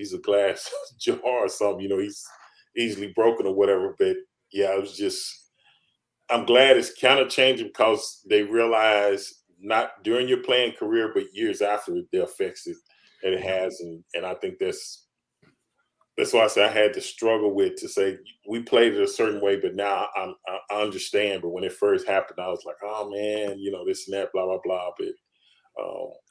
jar or something. He's easily broken or whatever. But yeah, it was just, I'm glad it's kind of changing, because they realize not during your playing career, but years after, the effects that it has. And I think that's why I say I had to struggle with to say we played it a certain way, but now I understand. But when it first happened, I was like, oh man, this and that, blah, blah, blah. But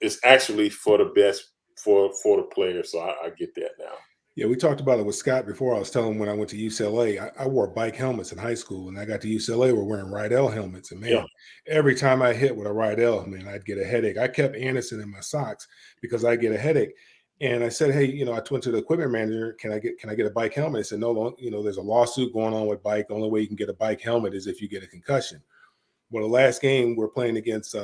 it's actually for the best for the player. So I get that now. Yeah, we talked about it with Scott before. I was telling him when I went to UCLA, I wore bike helmets in high school. And I got to UCLA, we're wearing Rydell helmets. And man, every time I hit with a Rydell, man, I'd get a headache. I kept Anderson in my socks because I get a headache. And I said, hey, I went to the equipment manager. Can I get a bike helmet? I said, no, there's a lawsuit going on with bike. The only way you can get a bike helmet is if you get a concussion. Well, the last game we're playing against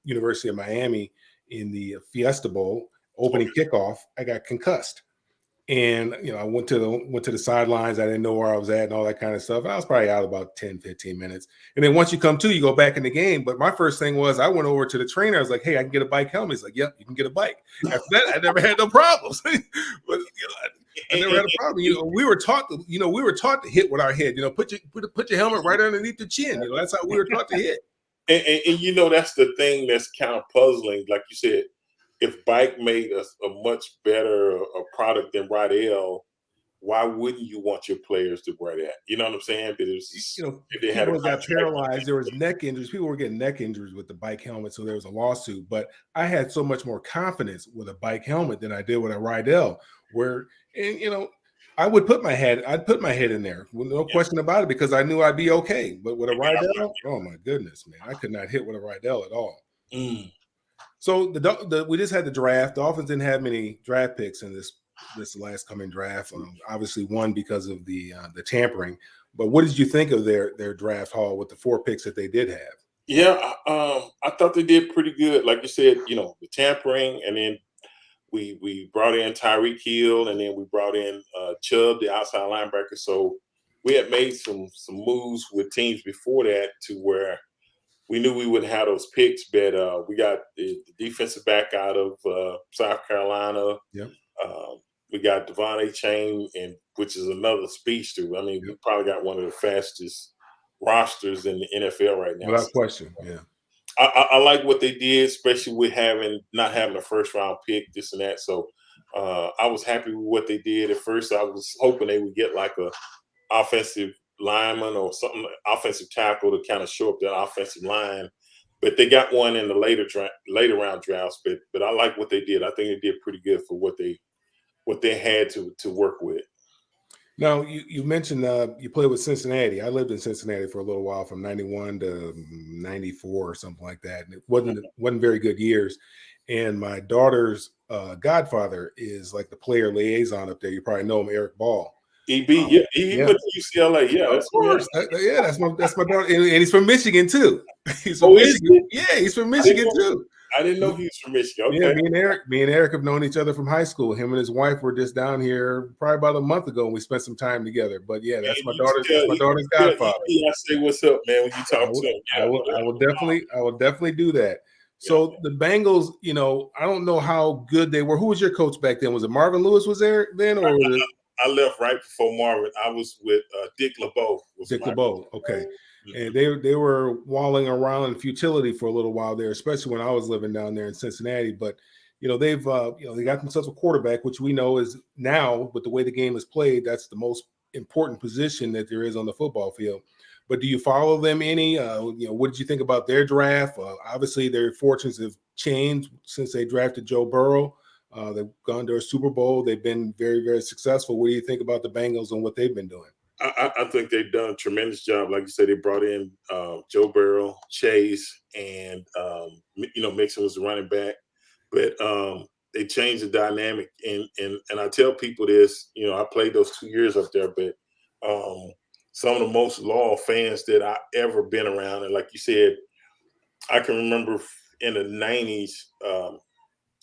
University of Miami in the Fiesta Bowl opening kickoff, I got concussed. And, I went to the sidelines. I didn't know where I was at and all that kind of stuff. I was probably out about 10, 15 minutes. And then once you come to, you go back in the game. But my first thing was I went over to the trainer. I was like, hey, I can get a bike helmet. He's like, yep, you can get a bike. After that, I never had no problems. But, I never had a problem. We were taught to hit with our head. Put your helmet right underneath the chin. That's how we were taught to hit. And that's the thing that's kind of puzzling. Like you said, if Bike made a much better product than Rydell, why wouldn't you want your players to wear that? You know what I'm saying? But You know, if they had a people got contract, paralyzed. There was neck injuries. People were getting neck injuries with the bike helmet, so there was a lawsuit. But I had so much more confidence with a bike helmet than I did with a Rydell. Where, and I would put my head. I'd put my head in there, with no question about it, because I knew I'd be okay. But with a Rydell, oh my goodness, man, I could not hit with a Rydell at all. So we just had the draft. The Dolphins didn't have many draft picks in this last coming draft. Obviously, one because of the tampering. But what did you think of their draft haul with the 4 picks that they did have? Yeah, I thought they did pretty good. Like you said, the tampering, and then we brought in Tyreek Hill, and then we brought in Chubb, the outside linebacker. So we had made some moves with teams before that to where we knew we wouldn't have those picks, but we got the defensive back out of South Carolina. Yep. We got Devon A. Chain, which is another speedster. I mean, we probably got one of the fastest rosters in the NFL right now. Without question, yeah. I like what they did, especially with not having a first round pick, this and that. So I was happy with what they did. At first, I was hoping they would get like a offensive lineman or something, offensive tackle to kind of show up that offensive line. But they got one in the later round drafts. But I like what they did. I think they did pretty good for what they had to work with. Now, you mentioned you played with Cincinnati. I lived in Cincinnati for a little while, from 91 to 94 or something like that. And it wasn't very good years. And my daughter's godfather is like the player liaison up there. You probably know him, Eric Ball. He went to UCLA. Yeah, of course. Yeah, that's my daughter, and he's from Michigan too. He's from Michigan. Yeah, he's from Michigan too. I didn't know he was from Michigan. Okay. Yeah, me and Eric have known each other from high school. Him and his wife were just down here probably about a month ago, and we spent some time together. But yeah, that's my daughter's godfather. I say what's up, man, when you talk to him. I will definitely do that. So the Bengals, I don't know how good they were. Who was your coach back then? Was it Marvin Lewis was there then, or was it? I left right before Marvin. I was with Dick LeBeau. Okay. And they were walling around in futility for a little while there, especially when I was living down there in Cincinnati. But they've they got themselves a quarterback, which we know is now, with the way the game is played, that's the most important position that there is on the football field. But do you follow them any? What did you think about their draft? Obviously, their fortunes have changed since they drafted Joe Burrow. They've gone to a Super Bowl. They've been very, very successful. What do you think about the Bengals and what they've been doing? I think they've done a tremendous job. Like you said, they brought in Joe Burrow, Chase, and Mixon was the running back. But they changed the dynamic. And I tell people this, I played those 2 years up there, but some of the most loyal fans that I ever been around. And like you said, I can remember in the 90s,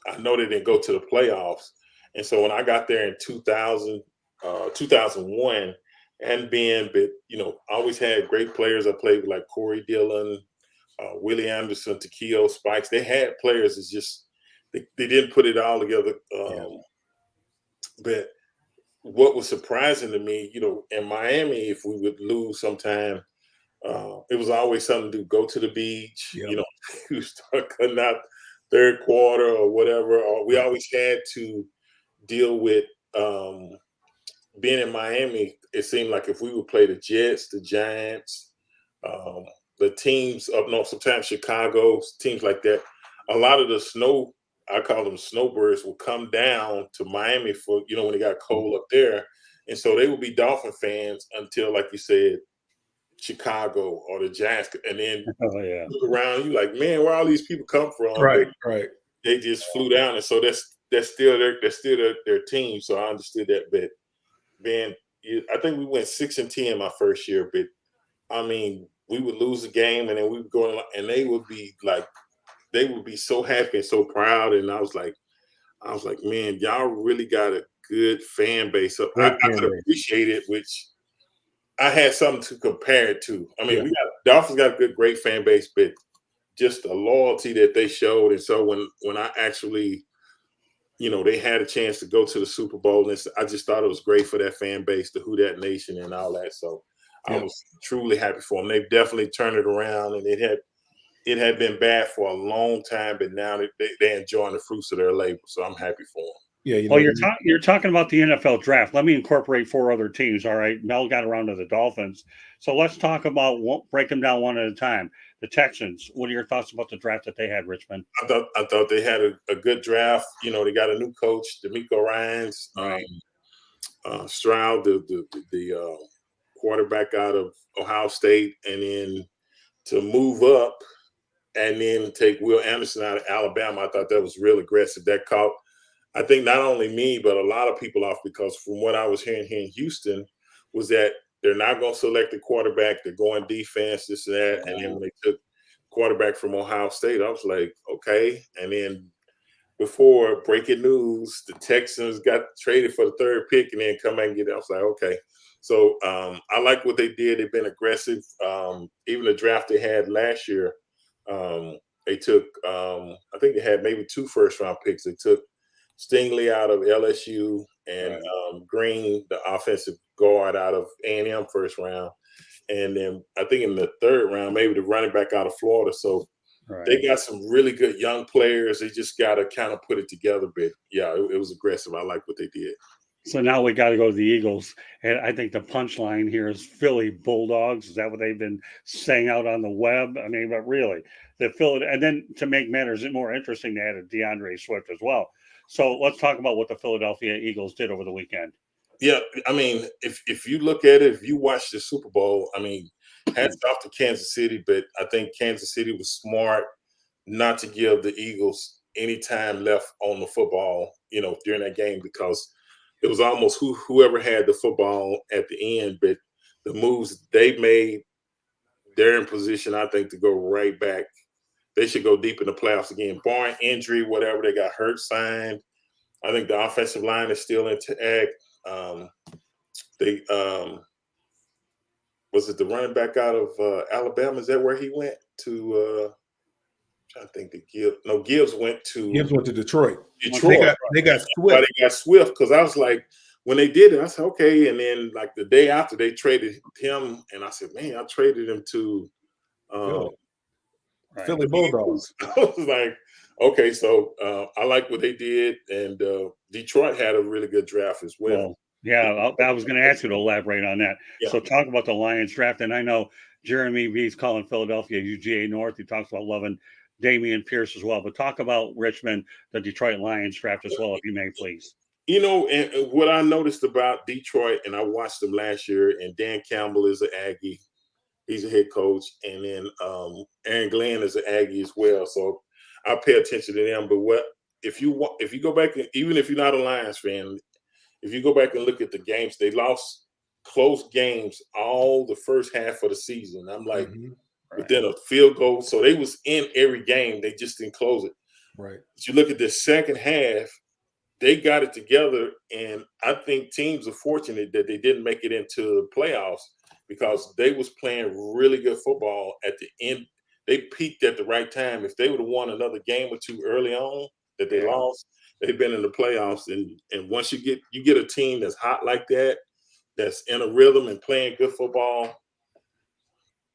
I know they didn't go to the playoffs. And so when I got there in 2001, and but I always had great players. I played with like Corey Dillon, Willie Anderson, Takeo Spikes. They had players. It's just they didn't put it all together. But what was surprising to me, in Miami, if we would lose sometime, it was always something to go to the beach. You start cutting out third quarter or whatever. Or we always had to deal with being in Miami. It seemed like if we would play the Jets, the Giants, the teams up north, sometimes Chicago, teams like that, a lot of the I call them snowbirds, will come down to Miami for, when it got cold up there. And so they would be Dolphin fans until, like you said, Chicago or the Giants. And then look around, you like, man, where all these people come from? Right. They just flew down. And so that's still their team. So I understood that. But man, I think we went 6-10 my first year. But I mean, we would lose a game and then we would go and they would be so happy and so proud. And I was like, man, y'all really got a good fan base. So I could appreciate it, which I had something to compare it to. I mean, Dolphins got a great fan base, but just the loyalty that they showed. And so when I actually, they had a chance to go to the Super Bowl, and I just thought it was great for that fan base, the Who Dat Nation and all that. So I was truly happy for them. They've definitely turned it around, and it had been bad for a long time, but now they're enjoying the fruits of their labor. So I'm happy for them. Yeah, Well, you're talking about the NFL draft. Let me incorporate 4 other teams. All right, Mel got around to the Dolphins, so let's talk about break them down one at a time. The Texans. What are your thoughts about the draft that they had, Richmond? I thought they had a good draft. They got a new coach, D'Amico Ryans, Right, Stroud, the quarterback out of Ohio State, and then to move up and then take Will Anderson out of Alabama. I thought that was real aggressive. That caught, I think, not only me, but a lot of people off, because from what I was hearing here in Houston was that they're not going to select the quarterback. They're going defense, this and that. And then when they took quarterback from Ohio State, I was like, okay. And then before breaking news, the Texans got traded for the 3rd pick and then come back and get it. I was like, okay. So I like what they did. They've been aggressive. Even the draft they had last year, they took, I think they had maybe 2 first-round picks. They took Stingley out of LSU and Green, the offensive guard out of A&M first round. And then I think in the 3rd round, maybe the running back out of Florida. So they got some really good young players. They just got to kind of put it together. But yeah, it was aggressive. I like what they did. So now we got to go to the Eagles, and I think the punchline here is Philly Bulldogs. Is that what they've been saying out on the web? I mean, but really, the Philly, and then to make matters more interesting, they added DeAndre Swift as well. So let's talk about what the Philadelphia Eagles did over the weekend. Yeah, I mean, if you look at it, if you watch the Super Bowl, I mean, hats off to Kansas City, but I think Kansas City was smart not to give the Eagles any time left on the football, during that game, because it was almost whoever had the football at the end. But the moves they made, they're in position, I think, to go right back. They should go deep in the playoffs again, barring injury, whatever. They got hurt, signed. I think the offensive line is still intact. They was it the running back out of Alabama? Is that where he went to? Trying to think. Gibbs went to Detroit. Detroit. They got Swift. Why they got Swift? Because I was like, when they did it, I said, okay. And then like the day after they traded him, and I said, man, I traded him to Philly Bulldogs. I was like, okay, so I like what they did, and Detroit had a really good draft as well. Yeah, I was going to ask you to elaborate on that. Yeah. So talk about the Lions draft, and I know Jeremy V's calling Philadelphia UGA North. He talks about loving Damian Pierce as well, but talk about Richmond, the Detroit Lions draft as well, if you may, please. And what I noticed about Detroit, and I watched them last year, and Dan Campbell is an Aggie. He's a head coach, and then Aaron Glenn is an Aggie as well. So I pay attention to them. But if you go back, and even if you're not a Lions fan, if you go back and look at the games, they lost close games all the first half of the season. I'm like, within a field goal. So they was in every game. They just didn't close it. Right. But you look at the second half, they got it together. And I think teams are fortunate that they didn't make it into the playoffs, because they was playing really good football at the end. They peaked at the right time. If they would have won another game or two early on that they lost, they've been in the playoffs. And once you get a team that's hot like that, that's in a rhythm and playing good football,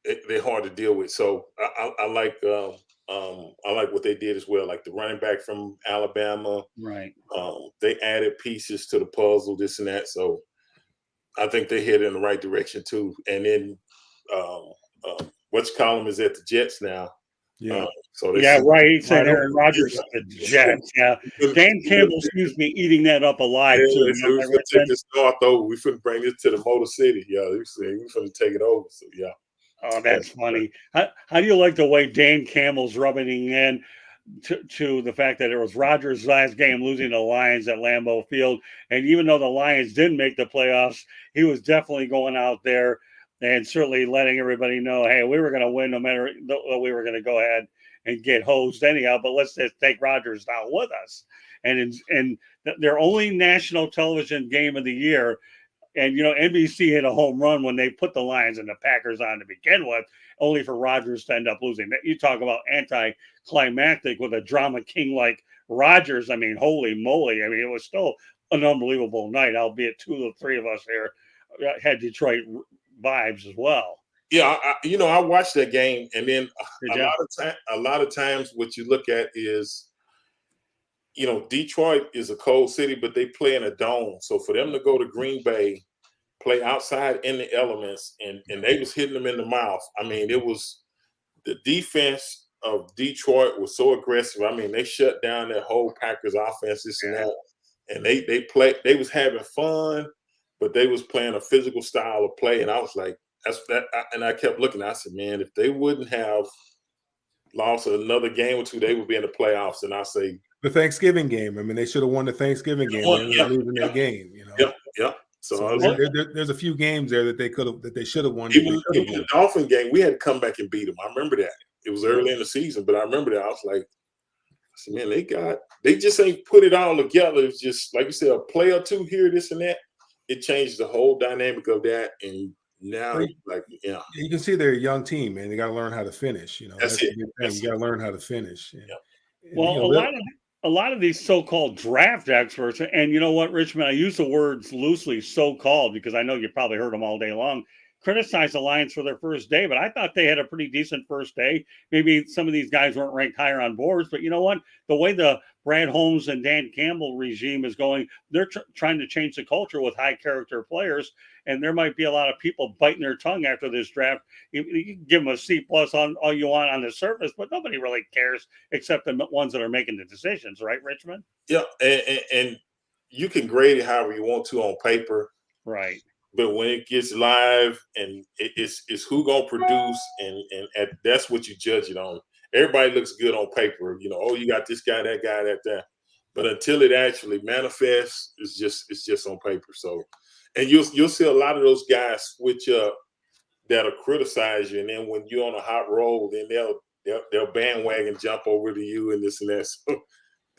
they're hard to deal with. So I like what they did as well. Like the running back from Alabama, right? They added pieces to the puzzle, this and that. So I think they head in the right direction too. And then Column is at the Jets now. Yeah. Right. He said Aaron Rodgers at the Jets. Yeah. Dan Campbell seems to be eating that up alive too. So we're gonna take this north over. We finna bring this to the Motor City. Yeah, we finna take it over. So yeah. Oh, that's funny. How do you like the way Dan Campbell's rubbing in to the fact that it was Rodgers' last game losing the Lions at Lambeau Field? And even though the Lions didn't make the playoffs, he was definitely going out there and certainly letting everybody know, hey, we were going to win no matter what, we were going to go ahead and get hosed anyhow, but let's just take Rodgers down with us. And their only national television game of the year, and, NBC hit a home run when they put the Lions and the Packers on to begin with, only for Rodgers to end up losing. You talk about anticlimactic with a drama king like Rodgers. I mean, holy moly. I mean, it was still an unbelievable night, albeit 2 of the 3 of us here had Detroit vibes as well. Yeah, I watched that game, and then a lot of times what you look at is, Detroit is a cold city, but they play in a dome. So for them to go to Green Bay, play outside in the elements, and they was hitting them in the mouth. I mean, it was the defense of Detroit was so aggressive. I mean, they shut down that whole Packers offense, this and that. And they was having fun, but they was playing a physical style of play. And I was like, that's that. And I kept looking. I said, man, if they wouldn't have lost another game or two, they would be in the playoffs. And I say the Thanksgiving game. I mean, they should have won the Thanksgiving game. They ended up losing that game. Yeah. So there's a few games there that they should have won. Even the Dolphin game, we had to come back and beat them. I remember that. It was early in the season, but I remember that. I was like, man, they just ain't put it all together. It's just like you said, a play or two here, this and that. It changed the whole dynamic of that. And now, you can see they're a young team, man. They got to learn how to finish. That's it. You got to learn how to finish. Well, a lot of these so-called draft experts, and you know what, Richmond, I use the words loosely, so-called, because I know you probably heard them all day long, criticize the Lions for their first day, but I thought they had a pretty decent first day. Maybe some of these guys weren't ranked higher on boards, but you know what? The way the Brad Holmes and Dan Campbell regime is going, they're trying to change the culture with high character players, and there might be a lot of people biting their tongue after this draft. You can give them a C+ on all you want on the surface, but nobody really cares except the ones that are making the decisions, right, Richmond? Yeah, and you can grade it however you want to on paper. Right. But when it gets live and it's who gonna produce and that's what you judge it on. Everybody looks good on paper, you got this guy, that. But until it actually manifests, it's just on paper. So, and you'll see a lot of those guys switch up that'll criticize you, and then when you're on a hot roll, then they'll bandwagon jump over to you and this and that. So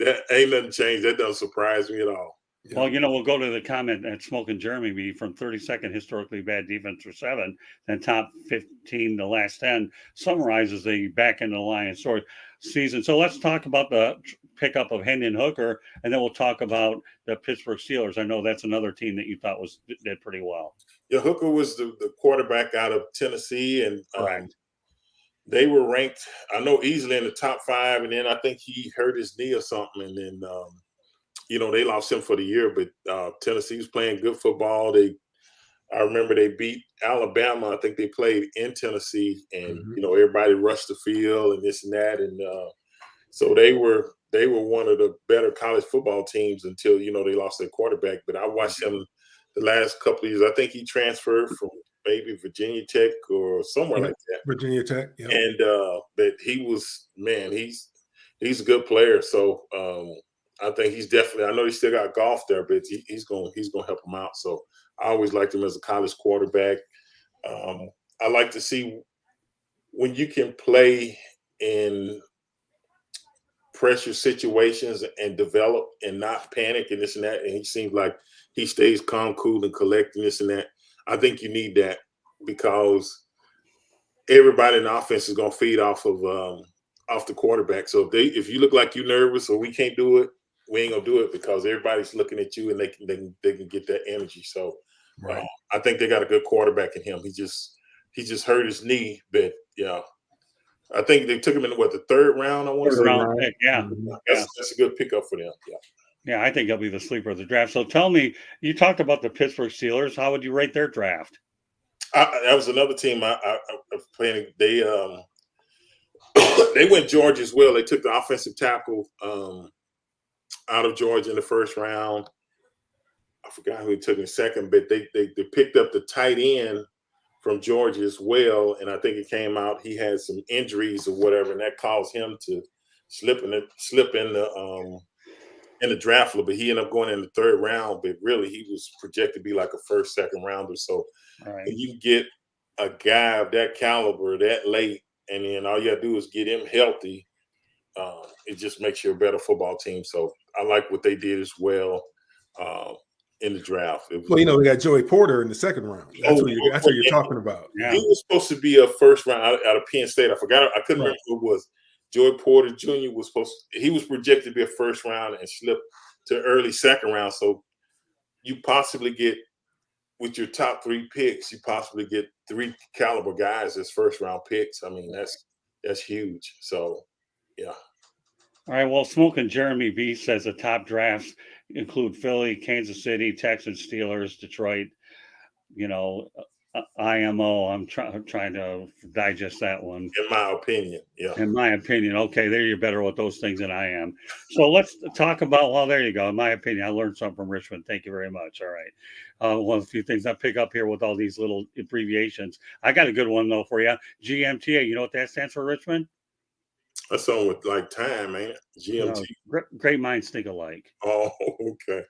that ain't nothing changed. That doesn't surprise me at all. Yeah. Well, we'll go to the comment at Smoking Jeremy from 32nd historically bad defense for 7, and top 15 the last 10 summarizes the back end of the Lions story season. So let's talk about the pickup of Hendon Hooker, and then we'll talk about the Pittsburgh Steelers. I know that's another team that you thought did pretty well. Yeah, Hooker was the quarterback out of Tennessee, and they were ranked, I know, easily in the top 5, and then I think he hurt his knee or something, and then they lost him for the year, but Tennessee was playing good football. I remember they beat Alabama. I think they played in Tennessee, and everybody rushed the field and this and that, and so they were one of the better college football teams until they lost their quarterback. But I watched him the last couple of years. I think he transferred from maybe Virginia Tech or somewhere like that. Virginia Tech, yeah. And but he was, man, he's a good player. So I think he's definitely. I know he still got golf there, but he's gonna help him out. So I always liked him as a college quarterback. I like to see when you can play in pressure situations and develop and not panic and this and that. And he seems like he stays calm, cool, and collected this and that. I think you need that because everybody in the offense is gonna feed off the quarterback. So if you look like you're nervous or we can't do it, we ain't gonna do it because everybody's looking at you and they can get that energy. So I think they got a good quarterback in him. He just hurt his knee, but I think they took him in the 3rd round. I want to say. Round pick, yeah. That's a good pickup for them. Yeah, I think he'll be the sleeper of the draft. So tell me, you talked about the Pittsburgh Steelers. How would you rate their draft? That was another team I was playing. They they went Georgia as well. They took the offensive tackle out of Georgia in the 1st round. I forgot who he took in 2nd, but they picked up the tight end from Georgia as well. And I think it came out he had some injuries or whatever, and that caused him to slip in the draft a little bit. He ended up going in the 3rd round, but really he was projected to be like a 1st, 2nd rounder. So when you get a guy of that caliber that late, and then all you got to do is get him healthy, it just makes you a better football team. So I like what they did as well in the draft. We got Joey Porter in the 2nd round. That's what you're talking about. Yeah. He was supposed to be a 1st round out of Penn State. I forgot. I couldn't remember who it was. Joey Porter Jr. he was projected to be a 1st round and slipped to early 2nd round. So you possibly get, with your top 3 picks, you possibly get 3 caliber guys as 1st round picks. I mean, that's huge. So, yeah. All right. Well, Smoking Jeremy B says the top drafts include Philly, Kansas City, Texans, Steelers, Detroit. You know, IMO. I'm trying to digest that one. In my opinion, yeah. In my opinion, okay, there you're better with those things than I am. So let's talk about. Well, there you go. In my opinion, I learned something from Richmond. Thank you very much. All right, one of the few things I pick up here with all these little abbreviations. I got a good one though for you. GMTA. You know what that stands for, Richmond? That's on with like time, man. GMT. Great minds think alike. Oh, okay.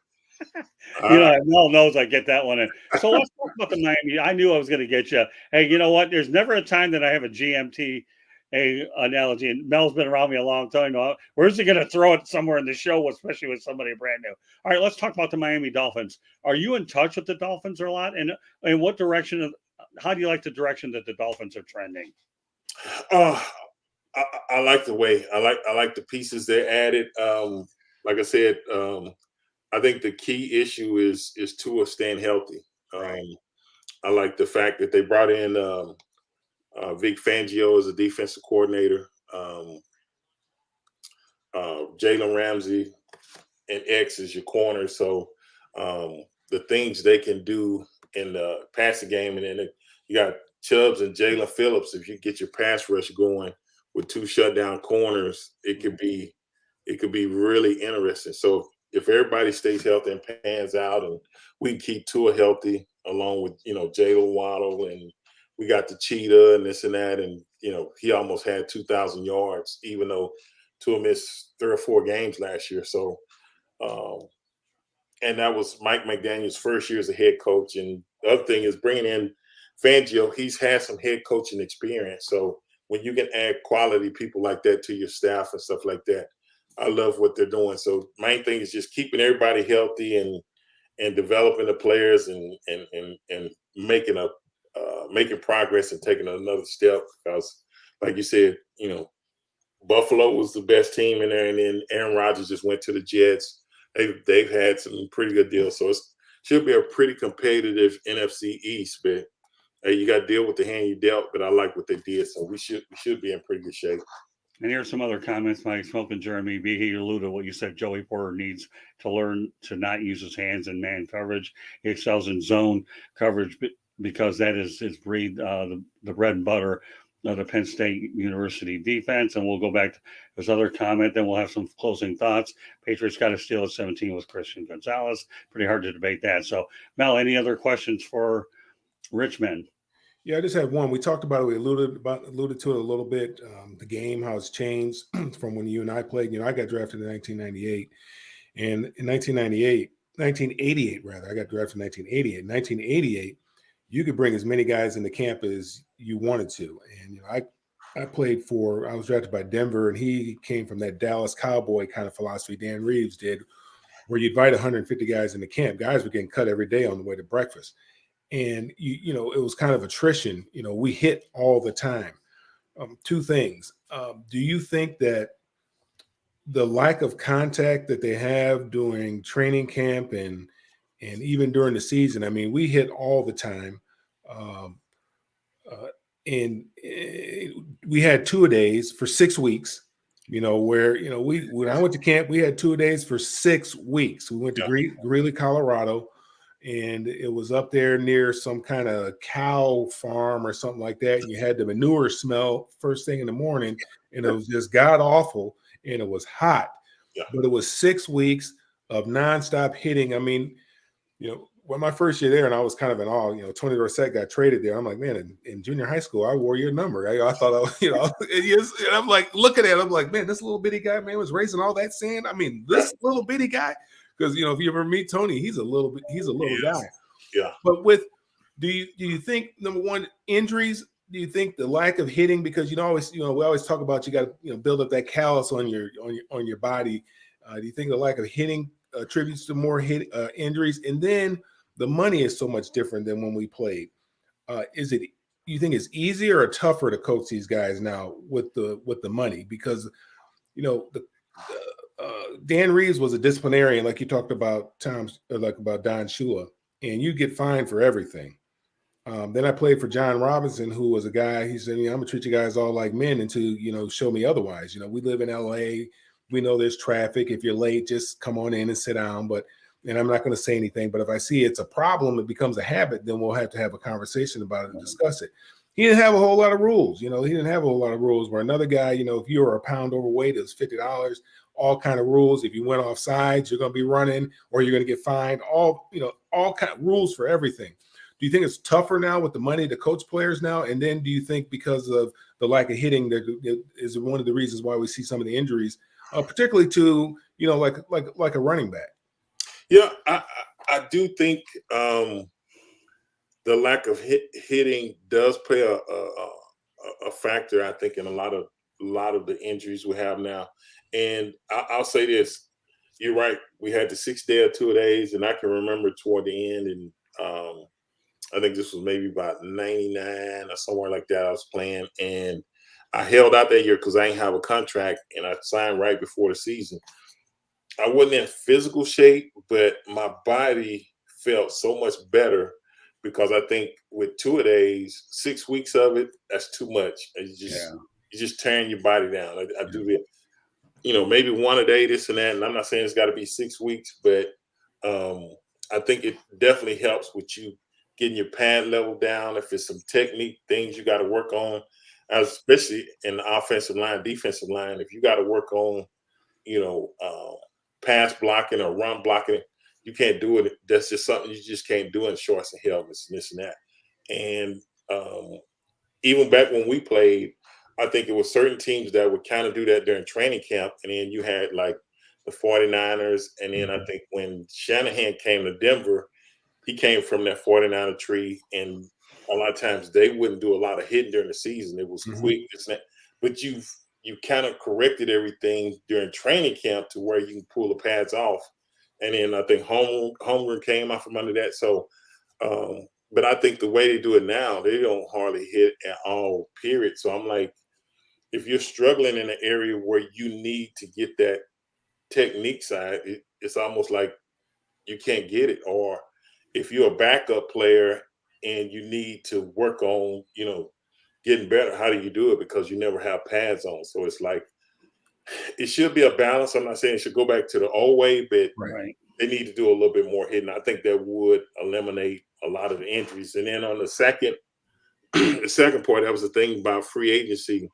You know, Mel knows I get that one. So let's talk about the Miami. I knew I was going to get you. Hey, you know what? There's never a time that I have a GMT analogy, and Mel's been around me a long time. Where's he going to throw it somewhere in the show, especially with somebody brand new? All right, let's talk about the Miami Dolphins. Are you in touch with the Dolphins a lot? And in what direction? How do you like the direction that the Dolphins are trending? I like the way I like the pieces they added. Like I said, I think the key issue is Tua staying healthy. Right. I like the fact that they brought in Vic Fangio as a defensive coordinator, Jalen Ramsey and X is your corner. So the things they can do in the passing game, and then you got Chubbs and Jalen Phillips. If you get your pass rush going with two shutdown corners, it could be really interesting. So if everybody stays healthy and pans out, and we can keep Tua healthy along with Jalen Waddle, and we got the cheetah and this and that, and he almost had 2,000 yards, even though Tua missed 3 or 4 games last year. So, and that was Mike McDaniel's first year as a head coach. And the other thing is bringing in Fangio. He's had some head coaching experience. So when you can add quality people like that to your staff and stuff like that, I love what they're doing. So main thing is just keeping everybody healthy and developing the players and making progress and taking another step. Because, like you said, Buffalo was the best team in there, and then Aaron Rodgers just went to the Jets. They've had some pretty good deals, so it should be a pretty competitive NFC East. But hey, you got to deal with the hand you dealt. But I like what they did, so we should be in pretty good shape. And here's some other comments by Smoking Jeremy B. He alluded to what you said. Joey Porter needs to learn to not use his hands in man coverage. He excels in zone coverage because that is his breed, the bread and butter of the Penn State University defense. And we'll go back to his other comment. Then we'll have some closing thoughts. Patriots got a steal at 17 with Christian Gonzalez. Pretty hard to debate that. So, Mel, any other questions for Richmond? Yeah, I just have one. We talked about it. We alluded to it a little bit. The game, how it's changed from when you and I played. I got drafted in 1998, and in 1988 rather, I got drafted in 1988. In 1988, you could bring as many guys into camp as you wanted to, and I was drafted by Denver, and he came from that Dallas Cowboy kind of philosophy Dan Reeves did, where you invite 150 guys into camp. Guys were getting cut every day on the way to breakfast. And, it was kind of attrition. We hit all the time. Two things. Do you think that the lack of contact that they have during training camp and even during the season, I mean, we hit all the time. And we had 2-a-days for 6 weeks, where, when I went to camp, we had 2-a-days for 6 weeks. We went to Greeley, Colorado. And it was up there near some kind of cow farm or something like that. And you had the manure smell first thing in the morning, and it was just god awful, and it was hot. Yeah. But it was 6 weeks of nonstop hitting. I mean, when my first year there, and I was kind of in awe. Tony Dorsett got traded there. I'm like, man, in junior high school, I wore your number. I thought I was, and I'm like, looking at it, I'm like, man, this little bitty guy, man, was raising all that sand. I mean, this little bitty guy. Because if you ever meet Tony, he's a little guy. Yeah. But do you think, number one, injuries? Do you think the lack of hitting? Because we always talk about you got to build up that callus on your body. Do you think the lack of hitting attributes to more injuries? And then the money is so much different than when we played. You think it's easier or tougher to coach these guys now with the money? Because Dan Reeves was a disciplinarian, like you talked about, about Don Shula, and you get fined for everything. Then I played for John Robinson, who was a guy. He said, "I'm gonna treat you guys all like men until show me otherwise." We live in LA. We know there's traffic. If you're late, just come on in and sit down. And I'm not going to say anything, but if I see it's a problem, it becomes a habit, then we'll have to have a conversation about it and discuss it. He didn't have a whole lot of rules. He didn't have a whole lot of rules where another guy, if you were a pound overweight, it was $50, all kind of rules. If you went off sides, you're going to be running or you're going to get fined, all kind of rules for everything. Do you think it's tougher now with the money to coach players now? And then do you think because of the lack of hitting that is one of the reasons why we see some of the injuries, particularly to, like a running back? Yeah, I do think the lack of hitting does play a factor, I think, in a lot of the injuries we have now. And I'll say this: you're right. We had the 6-day or 2 days, and I can remember toward the end, and I think this was maybe about 99 or somewhere like that. I was playing, and I held out that year because I ain't have a contract, and I signed right before the season. I wasn't in physical shape, but my body felt so much better because I think with 2 days, 6 weeks of it, that's too much. You're just tearing your body down. I do that, maybe 1 a day, this and that. And I'm not saying it's got to be 6 weeks, but I think it definitely helps with you getting your pad level down. If it's some technique things you got to work on, especially in the offensive line, defensive line, if you got to work on, pass blocking or run blocking, you can't do it. That's just something you just can't do in shorts and helmets and this and that. And even back when we played, I think it was certain teams that would kind of do that during training camp. And then you had like the 49ers. And then I think when Shanahan came to Denver, he came from that 49er tree. And a lot of times they wouldn't do a lot of hitting during the season. It was quick. But you kind of corrected everything during training camp to where you can pull the pads off. And then I think Holmgren came out from under that. So, but I think the way they do it now, they don't hardly hit at all, period. So I'm like, if you're struggling in an area where you need to get that technique side, it's almost like you can't get it. Or if you're a backup player and you need to work on, getting better, how do you do it? Because you never have pads on. So it's like, it should be a balance. I'm not saying it should go back to the old way, but they need to do a little bit more hitting. I think that would eliminate a lot of the injuries. And then on the second part, that was the thing about free agency.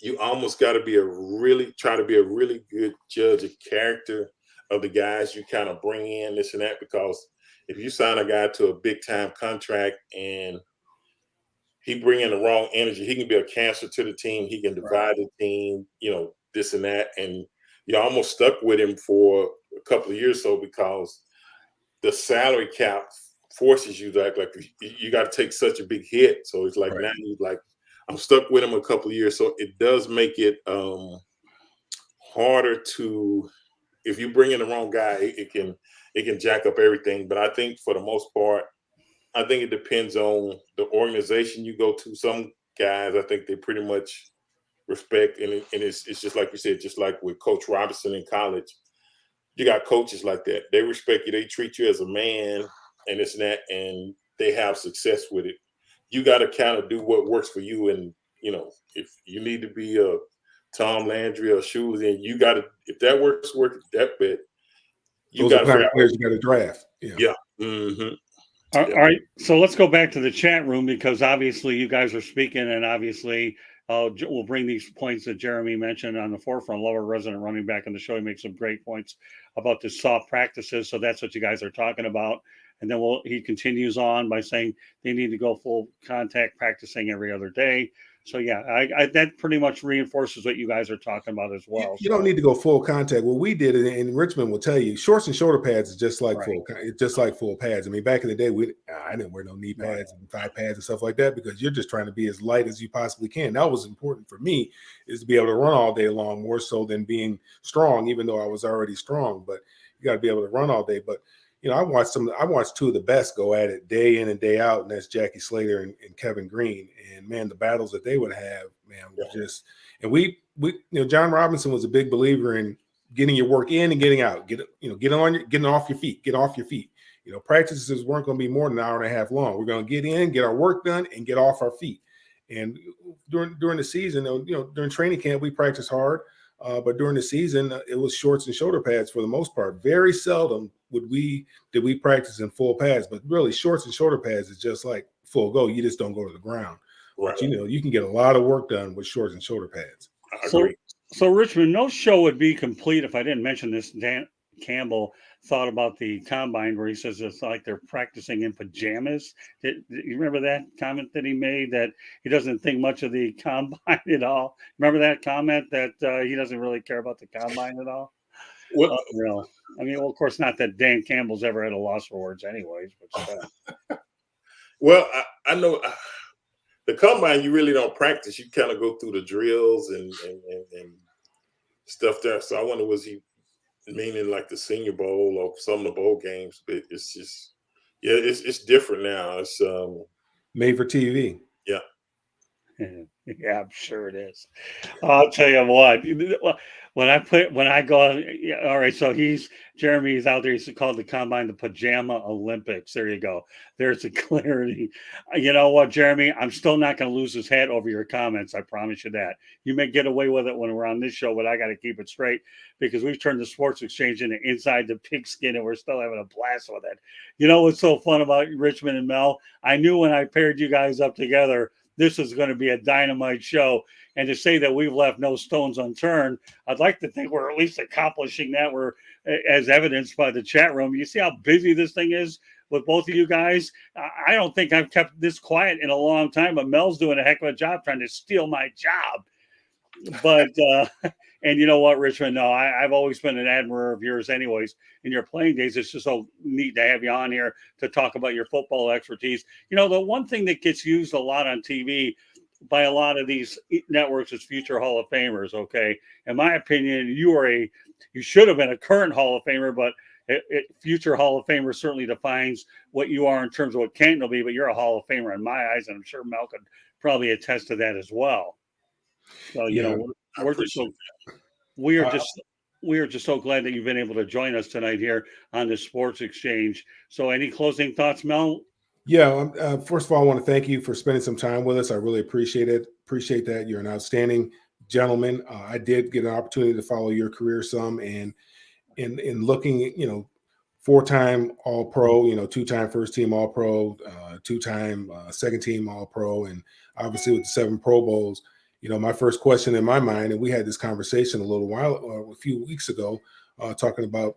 You almost got to try to be a really good judge of character of the guys you kind of bring in, this and that, because if you sign a guy to a big time contract and he bring in the wrong energy, he can be a cancer to the team. He can divide the team, this and that. And you're almost stuck with him for a couple of years so because the salary cap forces you to act like you got to take such a big hit. So it's like now you're like, I'm stuck with him a couple of years. So it does make it harder to, if you bring in the wrong guy, it can jack up everything. But I think for the most part, I think it depends on the organization you go to. Some guys, I think they pretty much respect, and it's just like you said, just like with Coach Robinson in college, you got coaches like that. They respect you. They treat you as a man and this and that, and they have success with it. You got to kind of do what works for you. And, if you need to be a Tom Landry or Shula, then you got to, if that works that bit, you got to figure out players you got to draft. Yeah. Mm-hmm. All right, so let's go back to the chat room because obviously you guys are speaking, and obviously we'll bring these points that Jeremy mentioned on the forefront. Lower resident running back in the show, he makes some great points about the soft practices. So that's what you guys are talking about. And then he continues on by saying they need to go full contact practicing every other day. So, yeah, that pretty much reinforces what you guys are talking about as well. You don't need to go full contact. What we did, in Richmond will tell you, shorts and shoulder pads is just like full pads. I mean, back in the day, I didn't wear no knee pads and thigh pads and stuff like that because you're just trying to be as light as you possibly can. That was important for me, is to be able to run all day long, more so than being strong, even though I was already strong. But you got to be able to run all day. But I watched two of the best go at it day in and day out, and that's Jackie Slater and Kevin Green. And man, the battles that they would have, man, just, and we John Robinson was a big believer in getting your work in and getting out, getting off your feet. Practices weren't going to be more than an hour and a half long. We're going to get in, get our work done, and get off our feet. And during the season, during training camp, we practice hard. But during the season, it was shorts and shoulder pads for the most part. Very seldom did we practice in full pads, but really shorts and shoulder pads is just like full go. You just don't go to the ground. Right. But you can get a lot of work done with shorts and shoulder pads. I So, agree. so Richmond, no show would be complete if I didn't mention this. Dan Campbell thought about the combine where he says it's like they're practicing in pajamas. You remember that comment that he made, that he doesn't think much of the combine at all? Remember that comment that he doesn't really care about the combine at all? What? Real. I mean, well, of course, not that Dan Campbell's ever had a loss for words, anyways. But Well, I know the combine you really don't practice. You kind of go through the drills and stuff there. So I wonder, was he meaning like the Senior Bowl or some of the bowl games? But it's just, yeah, it's different now. It's Made for TV. yeah. yeah, I'm sure it is. I'll tell you what. When I go, yeah, all right. So Jeremy's out there. He's called the combine the Pajama Olympics. There you go. There's a clarity. You know what, Jeremy? I'm still not going to lose his head over your comments. I promise you that. You may get away with it when we're on this show, but I got to keep it straight because we've turned the Sports Exchange into Inside the Pigskin, and we're still having a blast with it. You know what's so fun about Richmond and Mel? I knew when I paired you guys up together, this is going to be a dynamite show. And to say that we've left no stones unturned, I'd like to think we're at least accomplishing that. We're, as evidenced by the chat room. You see how busy this thing is with both of you guys? I don't think I've kept this quiet in a long time, but Mel's doing a heck of a job trying to steal my job. But, and you know what, Richmond? No, I've always been an admirer of yours anyways. In your playing days, it's just so neat to have you on here to talk about your football expertise. You know, the one thing that gets used a lot on TV by a lot of these networks is future Hall of Famers. Okay, in my opinion, you should have been a current Hall of Famer, but future Hall of Famer certainly defines what you are in terms of what Canton will be. But you're a Hall of Famer in my eyes, and I'm sure Mel could probably attest to that as well. So you know, we are just so glad that you've been able to join us tonight here on the Sports Exchange. So, any closing thoughts, Mel? Yeah. First of all, I want to thank you for spending some time with us. I really appreciate it. Appreciate that. You're an outstanding gentleman. I did get an opportunity to follow your career some, and in looking, 4-time All-Pro, 2-time first team All-Pro, 2-time second team All-Pro, and obviously with the 7 Pro Bowls. My first question in my mind, and we had this conversation a few weeks ago, talking about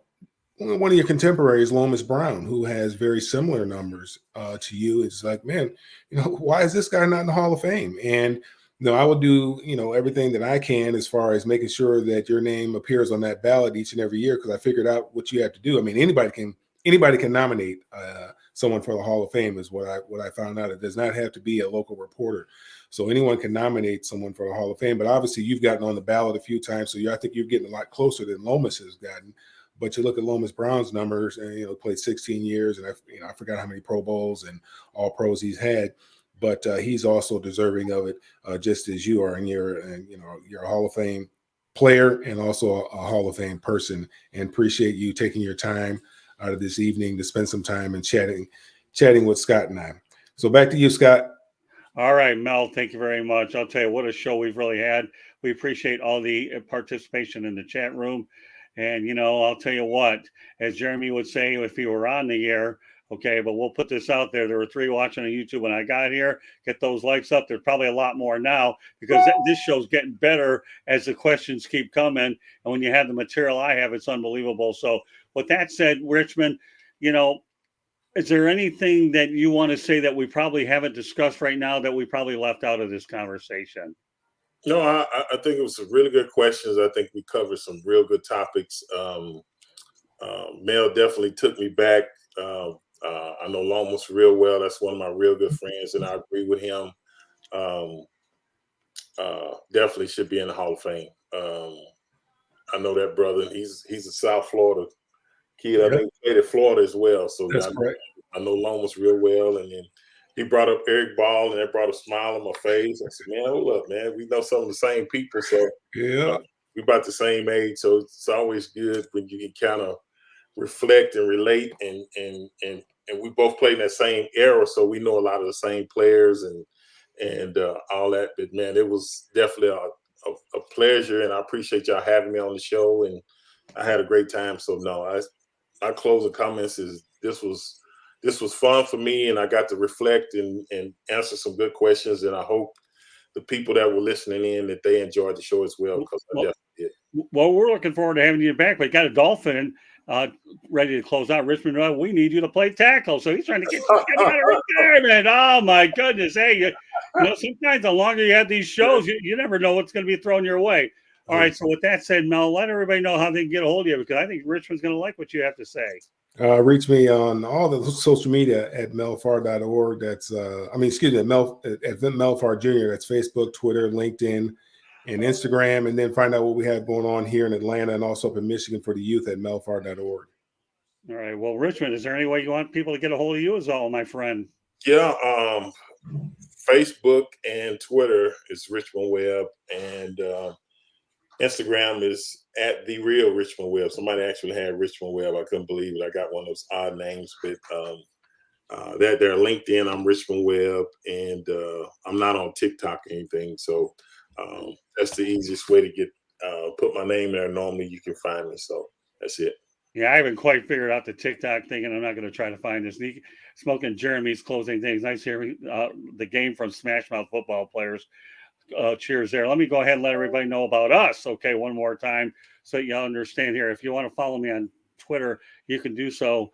one of your contemporaries, Lomas Brown, who has very similar numbers to you. It's like, man, why is this guy not in the Hall of Fame? And I will do, everything that I can as far as making sure that your name appears on that ballot each and every year, because I figured out what you have to do. I mean, anybody can nominate someone for the Hall of Fame is what I found out. It does not have to be a local reporter. So anyone can nominate someone for the Hall of Fame. But obviously you've gotten on the ballot a few times, so I think you're getting a lot closer than Lomas has gotten. But you look at Lomas Brown's numbers, and played 16 years, and I forgot how many Pro Bowls and All Pros he's had. But he's also deserving of it, just as you are. And you're a Hall of Fame player and also a Hall of Fame person. And appreciate you taking your time out of this evening to spend some time and chatting with Scott and I. So back to you, Scott. All right, Mel, thank you very much. I'll tell you what a show we've really had. We appreciate all the participation in the chat room. And, I'll tell you what, as Jeremy would say, if he were on the air, okay, but we'll put this out there. There were 3 watching on YouTube when I got here. Get those likes up. There's probably a lot more now because this show's getting better as the questions keep coming. And when you have the material I have, it's unbelievable. So with that said, Richmond, is there anything that you want to say that we probably haven't discussed right now that we probably left out of this conversation? No, I think it was some really good questions. I think we covered some real good topics. Mel definitely took me back. I know Lomas real well. That's one of my real good friends, and I agree with him. Definitely should be in the Hall of Fame. I know that brother. He's a South Florida kid. Yep. I think he played at Florida as well. So I know Lomas real well, and then he brought up Eric Ball, and that brought a smile on my face. I said, man, hold up, man. We know some of the same people. So yeah, we're about the same age. So it's always good when you can kind of reflect and relate. And we both played in that same era. So we know a lot of the same players and all that. But, man, it was definitely a pleasure, and I appreciate y'all having me on the show. And I had a great time. So no, I close the comments is this was fun for me, and I got to reflect and answer some good questions. And I hope the people that were listening in that they enjoyed the show as well, because I definitely did. Well, we're looking forward to having you back. We got a Dolphin ready to close out. Richmond Webb, we need you to play tackle. So he's trying to get you out of retirement. Oh my goodness! Hey, you know, sometimes the longer you have these shows, you never know what's going to be thrown your way. All right. So with that said, Mel, let everybody know how they can get a hold of you, because I think Richmond's going to like what you have to say. Reach me on all the social media at melfar.org. That's at Mel Farr Jr. That's Facebook, Twitter, LinkedIn, and Instagram. And then find out what we have going on here in Atlanta and also up in Michigan for the youth at melfar.org. All right. Well, Richmond, is there any way you want people to get a hold of you as well, my friend? Yeah. Facebook and Twitter is Richmond Webb, and Instagram is at the real Richmond Webb. Somebody actually had Richmond Webb. I couldn't believe it. I got one of those odd names, but they're LinkedIn. I'm Richmond Webb, and I'm not on TikTok or anything. So that's the easiest way to get put my name there. Normally, you can find me. So that's it. Yeah, I haven't quite figured out the TikTok thing, and I'm not going to try to find this. Smoking Jeremy's closing things. Nice hearing the game from Smash Mouth football players. Cheers there. Let me go ahead and let everybody know about us, okay, one more time, so you understand here. If you want to follow me on Twitter, you can do so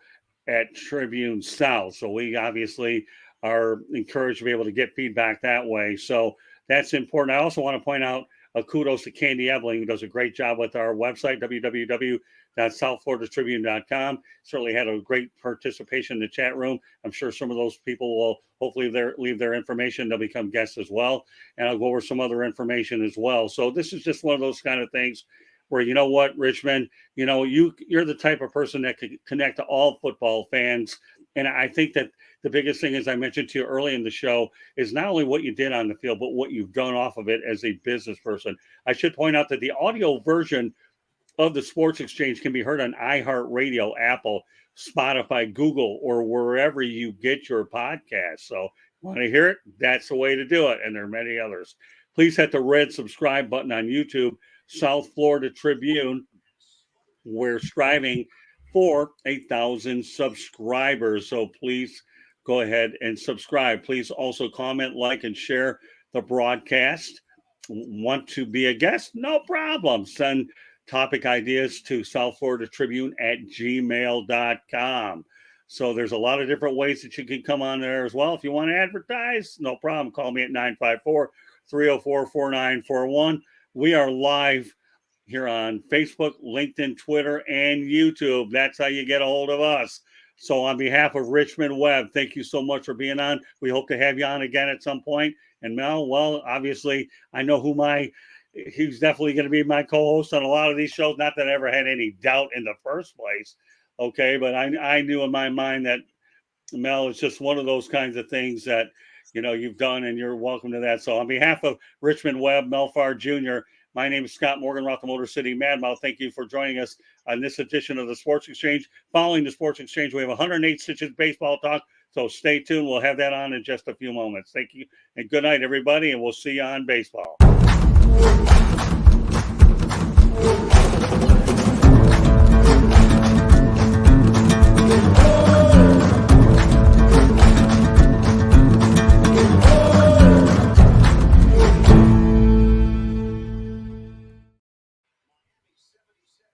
at Tribune South. So we obviously are encouraged to be able to get feedback that way. So that's important. I also want to point out kudos to Candy Ebling, who does a great job with our website, www.southfloridatribune.com. Certainly had a great participation in the chat room. I'm sure some of those people will hopefully leave their information. They'll become guests as well. And I'll go over some other information as well. So this is just one of those kind of things where, you know what, Richmond, you know, you're the type of person that could connect to all football fans. And I think that the biggest thing, as I mentioned to you early in the show, is not only what you did on the field, but what you've done off of it as a business person. I should point out that the audio version of the Sports Exchange can be heard on iHeartRadio, Apple, Spotify, Google, or wherever you get your podcast. So want to hear it? That's the way to do it. And there are many others. Please hit the red subscribe button on YouTube, South Florida Tribune. We're striving for 1,000 subscribers. So please go ahead and subscribe. Please also comment, like, and share the broadcast. Want to be a guest? No problem. Send topic ideas to southfloridatribune@gmail.com. So there's a lot of different ways that you can come on there as well. If you want to advertise, no problem. Call me at 954-304-4941. We are live here on Facebook, LinkedIn, Twitter, and YouTube. That's how you get a hold of us. So on behalf of Richmond Webb, thank you so much for being on. We hope to have you on again at some point. And Mel, well, obviously, I know he's definitely going to be my co-host on a lot of these shows. Not that I ever had any doubt in the first place. Okay. But I knew in my mind that Mel is just one of those kinds of things that, you know, you've done, and you're welcome to that. So on behalf of Richmond Webb, Mel Farr Jr., my name is Scott Morganroth, the Motor City Madmouth. Thank you for joining us on this edition of the Sports Exchange. Following the Sports Exchange, we have 108 Stitches baseball talk. So stay tuned. We'll have that on in just a few moments. Thank you, and good night, everybody, and we'll see you on baseball.